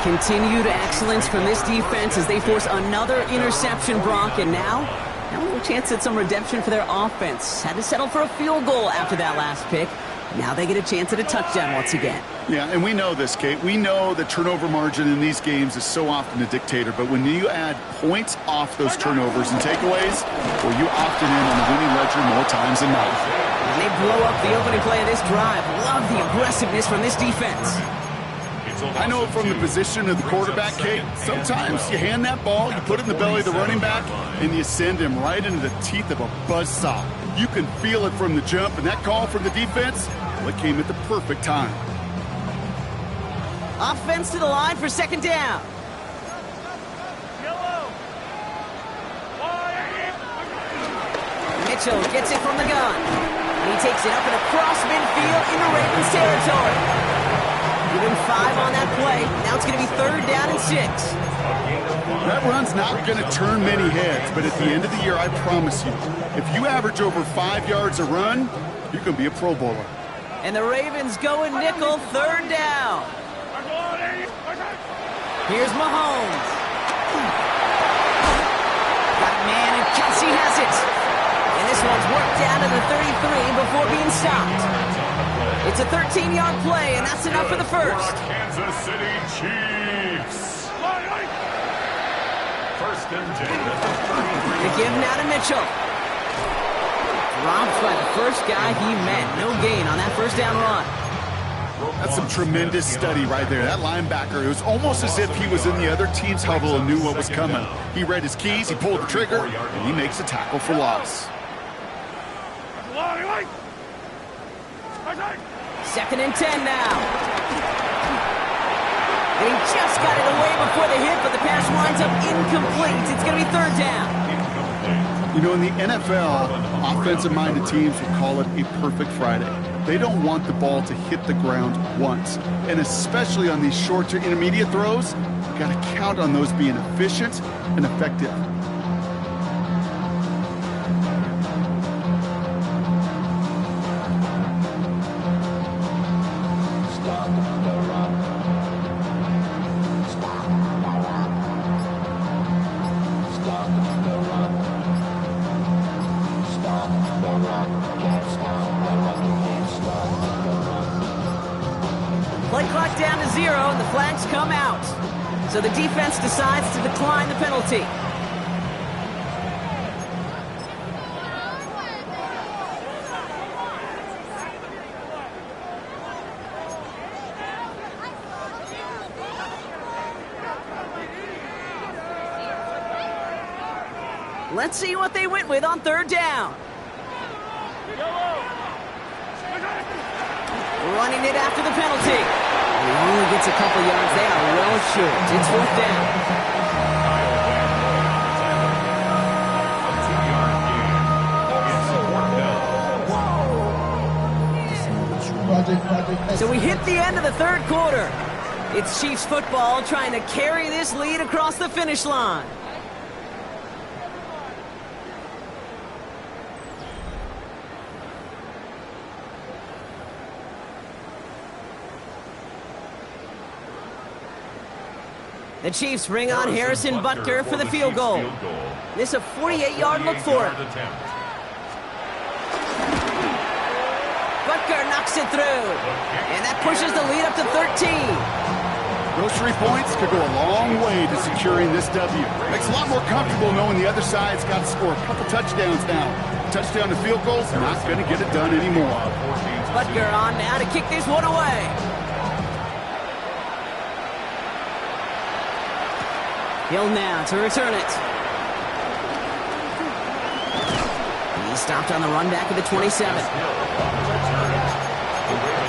Continued excellence from this defense as they force another interception, Brock, and now a little chance at some redemption for their offense. Had to settle for a field goal after that last pick. Now they get a chance at a touchdown once again. Yeah, and we know this, Kate. We know the turnover margin in these games is so often a dictator, but when you add points off those turnovers and takeaways, well, you often in on the winning ledger more times than not. And they blow up the opening play of this drive. Love the aggressiveness from this defense. I know from the position of the quarterback, Kate, sometimes you hand that ball, you put it in the belly of the running back, and you send him right into the teeth of a buzzsaw. You can feel it from the jump, and that call from the defense, well, it came at the perfect time. Offense to the line for second down. Mitchell gets it from the gun. And he takes it up and across midfield into Ravens territory. Give him 5 on that play. Now it's going to be third down and 6. That run's not going to turn many heads, but at the end of the year, I promise you, if you average over 5 yards a run, you can be a Pro Bowler. And the Ravens go in nickel, third down. Here's Mahomes. Got a man, and Kelsey has it. And this one's worked down to the 33 before being stopped. It's a 13-yard play, and that's enough for the first. Kansas City Chiefs. First and 10 at the 33. They give now to Mitchell. Dropped by the first guy he met. No gain on that first down run. That's some tremendous study right there. That linebacker, it was almost as if he was in the other team's huddle and knew what was coming. He read his keys, he pulled the trigger, and he makes a tackle for loss. Second and 10 now. They just got it away before the hit, but the pass winds up incomplete. It's going to be third down. You know, in the NFL, offensive-minded teams would call it a perfect Friday. They don't want the ball to hit the ground once. And especially on these short to intermediate throws, you got to count on those being efficient and effective. Play clock down to 0, and the flags come out. So the defense decides to decline the penalty. Let's see what they went with on third down. Running it after the penalty. He only gets a couple yards. They are well short. It's fourth down. So we hit the end of the third quarter. It's Chiefs football trying to carry this lead across the finish line. The Chiefs bring on Harrison Butker for the field goal. This is a 48-yard look for him. Butker knocks it through. And that pushes the lead up to 13. Those 3 points could go a long way to securing this W. Makes it a lot more comfortable knowing the other side's got to score a couple touchdowns now. Touchdown to field goals, not going to get it done anymore. Butker on now to kick this one away. Hill now to return it. He stopped on the run back at the 27.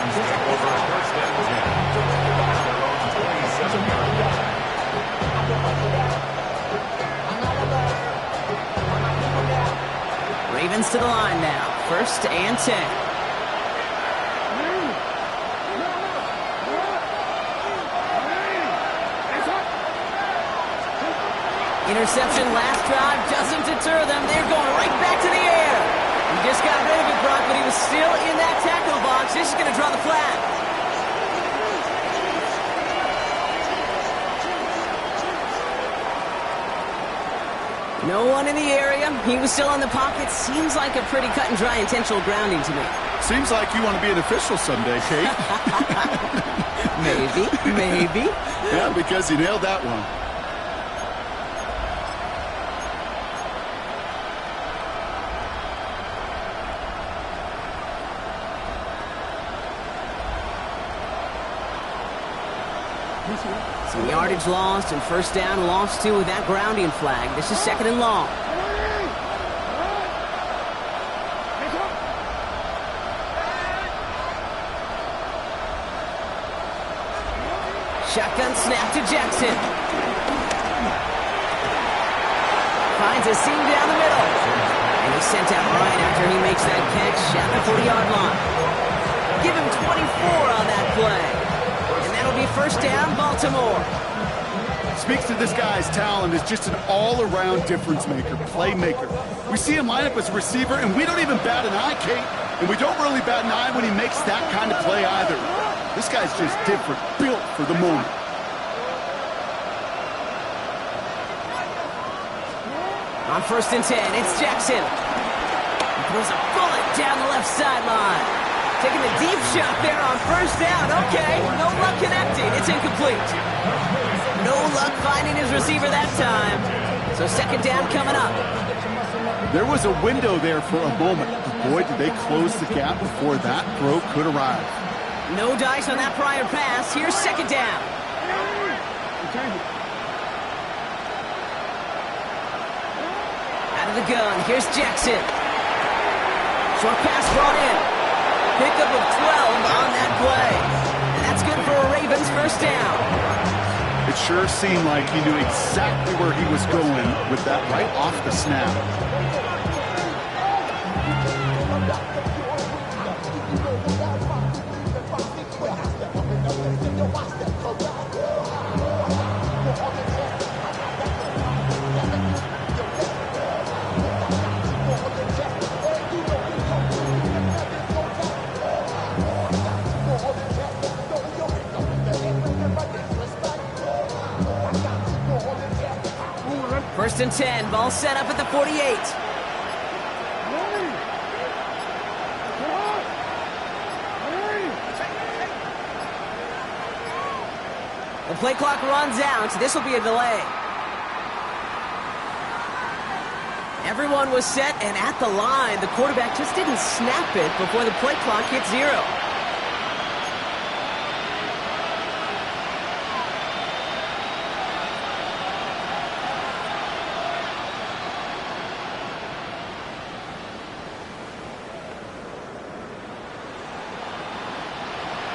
Ravens take over first and 10 at their own 27-yard line. Ravens to the line now. First and 10. Interception last drive doesn't deter them. They're going right back to the air. He just got rid of it, Brock, but he was still in that tackle box. This is going to draw the flag. No one in the area. He was still in the pocket. Seems like a pretty cut and dry intentional grounding to me. Seems like you want to be an official someday, Kate. Maybe. Yeah, because you nailed that one. Some yardage lost and first down lost too with that grounding flag. This is second and long. Shotgun snap to Jackson. Finds a seam down the middle. And he's sent out right after he makes that catch at the 40-yard line. Give him 24 on that play. It'll be first down, Baltimore. Speaks to this guy's talent as just an all-around difference maker, playmaker. We see him line up as a receiver, and we don't even bat an eye, Kate. And we don't really bat an eye when he makes that kind of play either. This guy's just different, built for the moment. On first and 10, it's Jackson. He throws a bullet down the left sideline. Taking a deep shot there on first down. Okay, no luck connecting. It's incomplete. No luck finding his receiver that time. So second down coming up. There was a window there for a moment, but boy, did they close the gap before that throw could arrive. No dice on that prior pass. Here's second down. Out of the gun. Here's Jackson. Short pass brought in. Pickup of 12 on that play. And that's good for a Ravens first down. It sure seemed like he knew exactly where he was going with that right off the snap. First and 10, ball set up at the 48. The play clock runs out. This will be a delay. Everyone was set and at the line. The quarterback just didn't snap it before the play clock hit 0.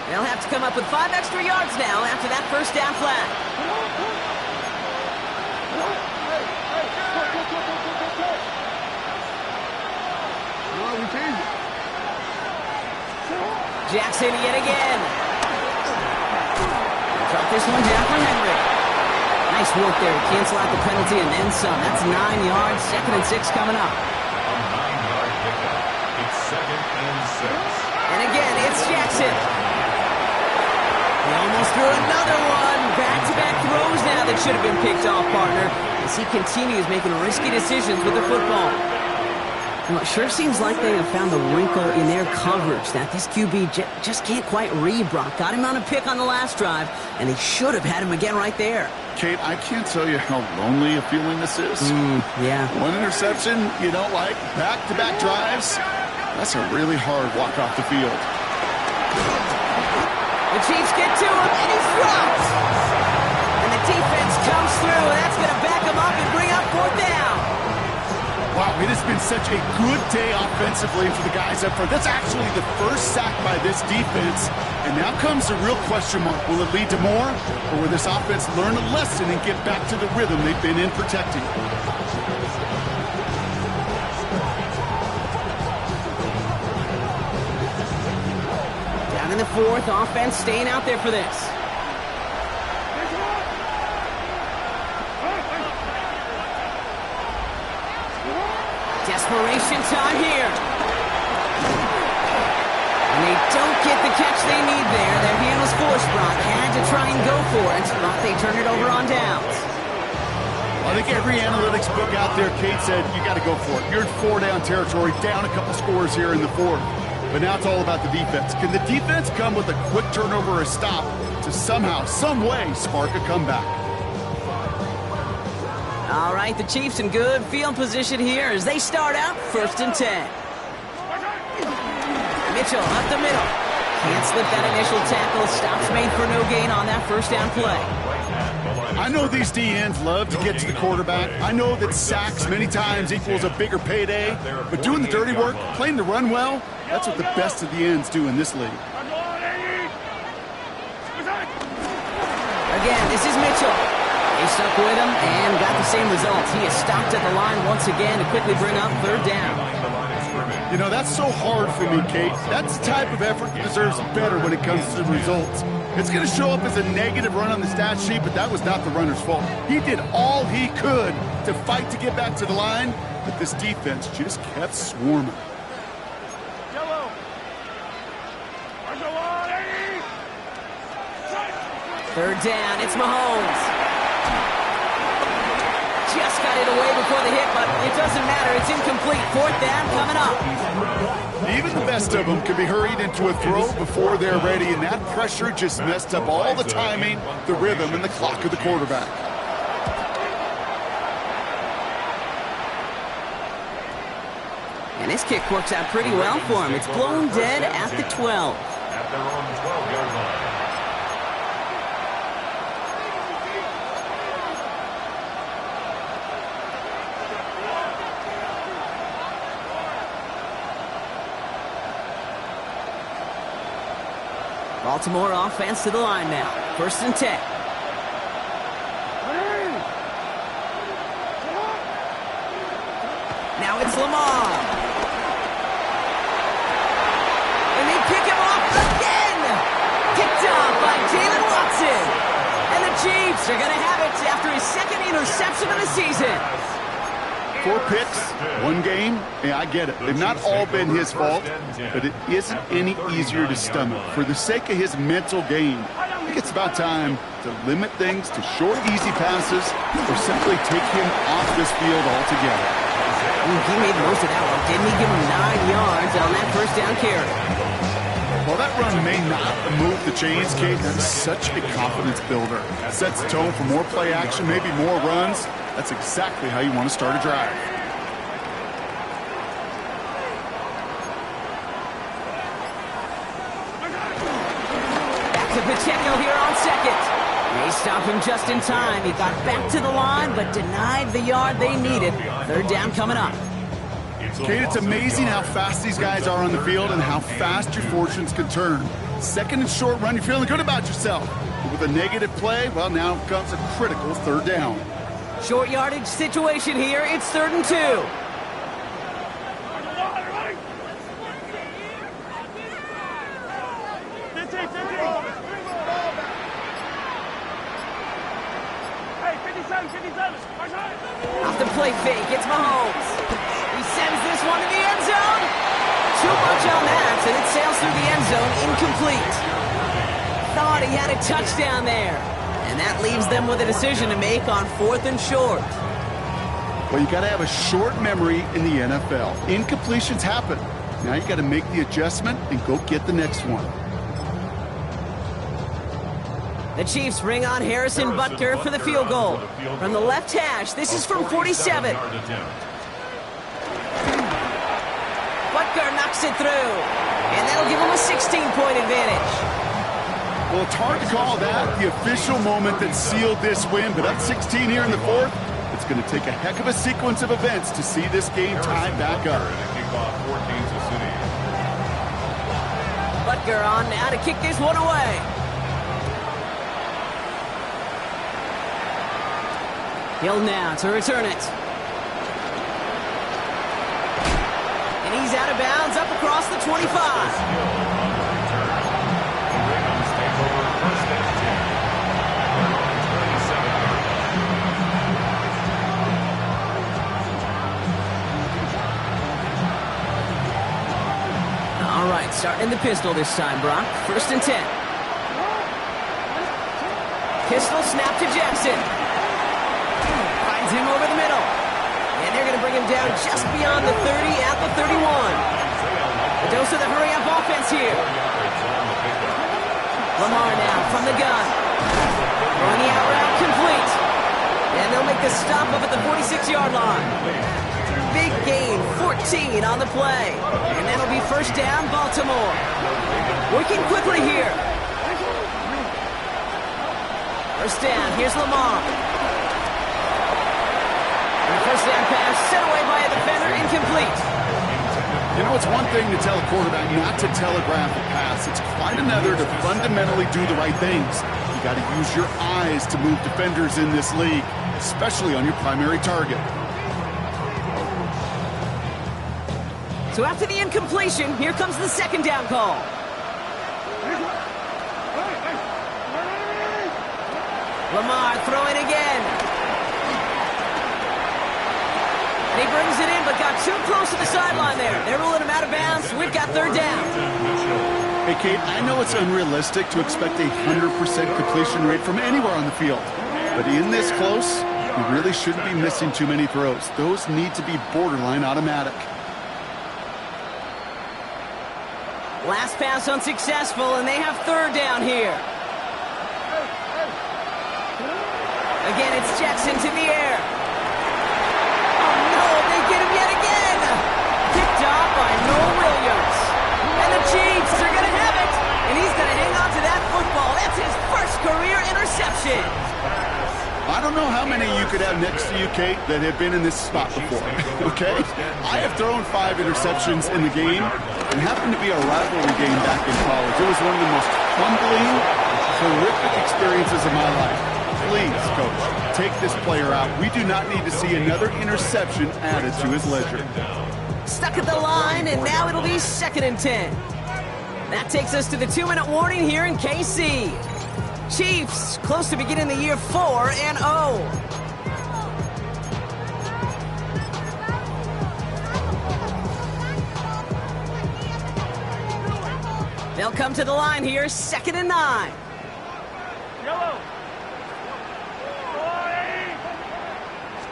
They'll have to come up with 5 extra yards now after that first down flag. Jackson yet again. Drop this one down for Henry. Nice work there to cancel out the penalty and then some. That's 9 yards. Second and 6 coming up. A 9-yard pickup. It's second and 6. And again, it's Jackson. He almost threw another one. Back-to-back throws now that should have been picked off, partner, as he continues making risky decisions with the football. Well, it sure seems like they have found the wrinkle in their coverage that this QB just can't quite read Brock. Got him on a pick on the last drive, and they should have had him again right there. Kate, I can't tell you how lonely a feeling this is. Yeah. One interception you don't like, back-to-back drives, that's a really hard walk off the field. The Chiefs get to him, and he's dropped. And the defense comes through, and that's going to back him up and bring up fourth down. Wow, It has been such a good day offensively for the guys up front. That's actually the first sack by this defense. And now comes the real question mark. Will it lead to more? Or will this offense learn a lesson and get back to the rhythm they've been in protecting? Down in the fourth, offense staying out there for this. Desperation time here. And they don't get the catch they need there. Their hand was forced. Brock had to try and go for it, but they turn it over on downs. I think every analytics book out there, Kate, said you got to go for it. You're in 4-down territory, down a couple scores here in the fourth. But now it's all about the defense. Can the defense come with a quick turnover or a stop to somehow, some way, spark a comeback? All right, the Chiefs in good field position here as they start out 1st and 10. Mitchell up the middle. Can't slip that initial tackle. Stops made for no gain on that first down play. I know these DNs love to get to the quarterback. I know that sacks many times equals a bigger payday. But doing the dirty work, playing the run well, that's what the best of the ends do in this league. Again, this is Mitchell. He stuck with him and got the same results. He is stopped at the line once again to quickly bring up 3rd down. You know, that's so hard for me, Kate. That's the type of effort that deserves better when it comes to the results. It's going to show up as a negative run on the stat sheet, but that was not the runner's fault. He did all he could to fight to get back to the line, but this defense just kept swarming. Third down, it's Mahomes. Just got it away before the hit, but it doesn't matter. It's incomplete. 4th down coming up. Even the best of them can be hurried into a throw before they're ready, and that pressure just messed up all the timing, the rhythm, and the clock of the quarterback. And this kick works out pretty well for him. It's blown dead at the 12. At their own 12-yard line. Baltimore offense to the line now. 1st and 10. Now it's Lamar. And they pick him off again. Picked off by Jalen Watson. And the Chiefs are going to have it after his 2nd interception of the season. 4 picks, 1 game. Yeah, I get it. They've not all been his fault, but it isn't any easier to stomach. For the sake of his mental game, I think it's about time to limit things to short, easy passes or simply take him off this field altogether. He made the most of that one. Didn't he give him 9 yards on that 1st down carry? While that run may not move the chains, Kate, that's such a confidence builder. It sets the tone for more play action, maybe more runs. That's exactly how you want to start a drive. Back to Pacheco here on 2nd. They stop him just in time. He got back to the line, but denied the yard they needed. 3rd down coming up. Kate, it's amazing how fast these guys are on the field and how fast your fortunes can turn. 2nd and short run, you're feeling good about yourself. But with a negative play, well, now comes a critical 3rd down. Short yardage situation here. It's 3rd and 2. Off the play fake, it's Mahomes. He sends this one to the end zone. Too much on that, and it sails through the end zone, incomplete. Thought he had a touchdown there. And that leaves them with a decision to make on 4th and short. Well, you got to have a short memory in the NFL. Incompletions happen. Now you got to make the adjustment and go get the next one. The Chiefs bring on Harrison Butker for the field goal. From the left hash, this is from 47. Butker knocks it through. And that'll give him a 16-point advantage. Well, it's hard to call that the official moment that sealed this win, but up 16 here in the fourth, it's going to take a heck of a sequence of events to see this game tied back up. Kickoff for Kansas City. Butker on now to kick this one away. Hill now to return it. And he's out of bounds up across the 25. All right, starting in the pistol this time, Brock. 1st and 10. Pistol snap to Jackson. Finds him over the middle. And they're going to bring him down just beyond the 30 at the 31. A dose of the hurry-up offense here. Lamar now from the gun. Throwing the out route complete. And they'll make the stop up at the 46-yard line. Big gain, 14 on the play. And that'll be 1st down, Baltimore. Working quickly here. 1st down, here's Lamar. And the 1st down pass set away by a defender, incomplete. You know, it's one thing to tell a quarterback not to telegraph a pass. It's quite another to fundamentally do the right things. You got to use your eyes to move defenders in this league, especially on your primary target. So after the incompletion, here comes the 2nd down call. Lamar throwing again. And he brings it in, but got too close to the sideline there. They're ruling him out of bounds. We've got 3rd down. Hey, Kate, I know it's unrealistic to expect a 100% completion rate from anywhere on the field. But in this close, you really shouldn't be missing too many throws. Those need to be borderline automatic. Last pass unsuccessful, and they have 3rd down here. Again, it's Jackson to the air. Oh, no, they get him yet again. Picked off by Noah Williams. And the Chiefs are going to have it. And he's going to hang on to that football. That's his 1st career interception. I don't know how many you could have next to you, Kate, that have been in this spot before, okay? I have thrown 5 interceptions in the game, and happened to be a rivalry game back in college. It was one of the most humbling, horrific experiences of my life. Please, Coach, take this player out. We do not need to see another interception added to his ledger. Stuck at the line, and now it'll be 2nd and 10. That takes us to the 2-minute warning here in KC. Chiefs close to beginning the year 4-0. They'll come to the line here, 2nd and 9. Yellow.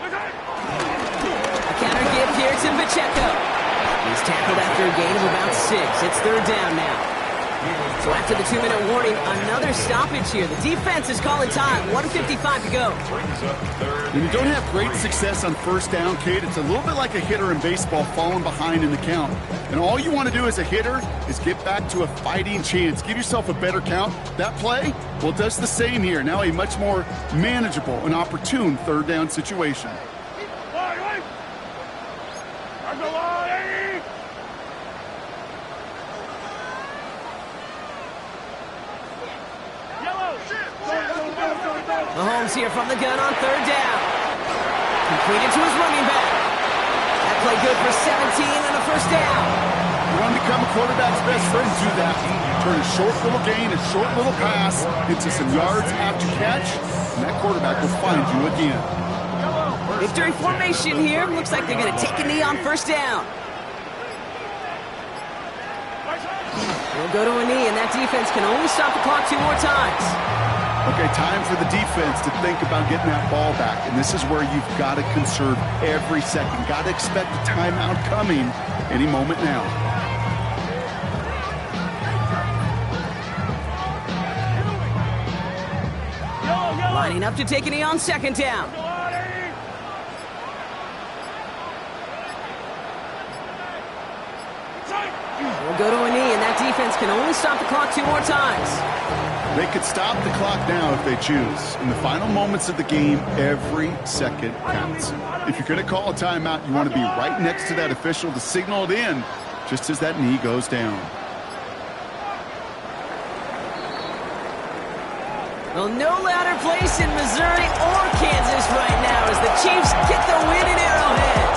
A counter give here to Pacheco. He's tackled after a gain of about 6. It's 3rd down now. So after the 2-minute warning, another stoppage here. The defense is calling time. 1:55 to go. When you don't have great success on 1st down, Kate, it's a little bit like a hitter in baseball falling behind in the count. And all you want to do as a hitter is get back to a fighting chance. Give yourself a better count. That play, well, does the same here. Now a much more manageable and opportune 3rd down situation. Mahomes here from the gun on 3rd down. Completed to his running back. That play good for 17 and a 1st down. You want to become a quarterback's best friend, do that. Turn a short little gain, a short little pass into some yards after catch, and that quarterback will find you again. Victory formation here. Looks like they're going to take a knee on 1st down. They'll go to a knee, and that defense can only stop the clock 2 more times. Okay, time for the defense to think about getting that ball back. And this is where you've got to conserve every second. Got to expect a timeout coming any moment now. Lining up to take a knee on 2nd down. We'll go to a knee, and that defense can only stop the clock 2 more times. They could stop the clock now if they choose. In the final moments of the game, every second counts. If you're going to call a timeout, you want to be right next to that official to signal it in just as that knee goes down. Well, no louder place in Missouri or Kansas right now as the Chiefs get the win in Arrowhead.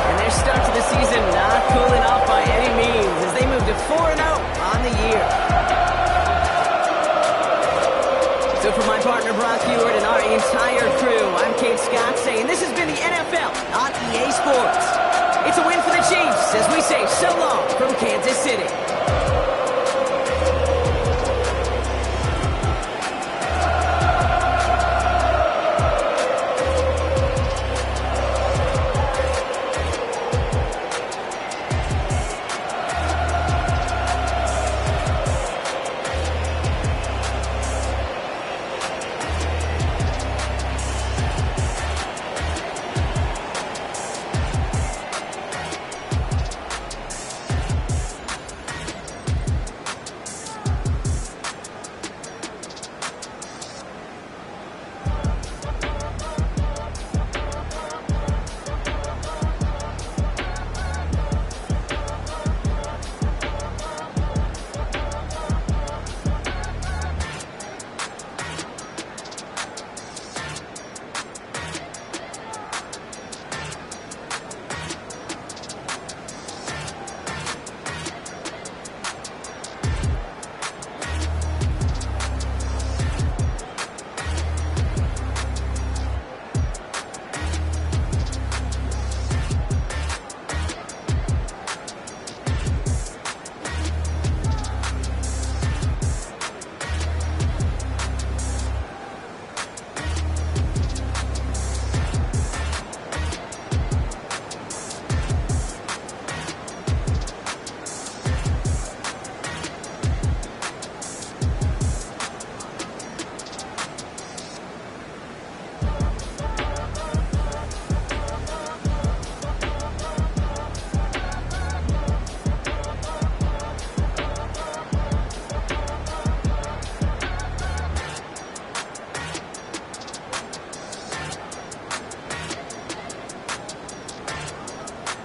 And their start to the season not cooling off by any means as they move to 4-0 on the year. So for my partner Brock Hewitt and our entire crew, I'm Kate Scott saying this has been the NFL on EA Sports. It's a win for the Chiefs as we say so long from Kansas City.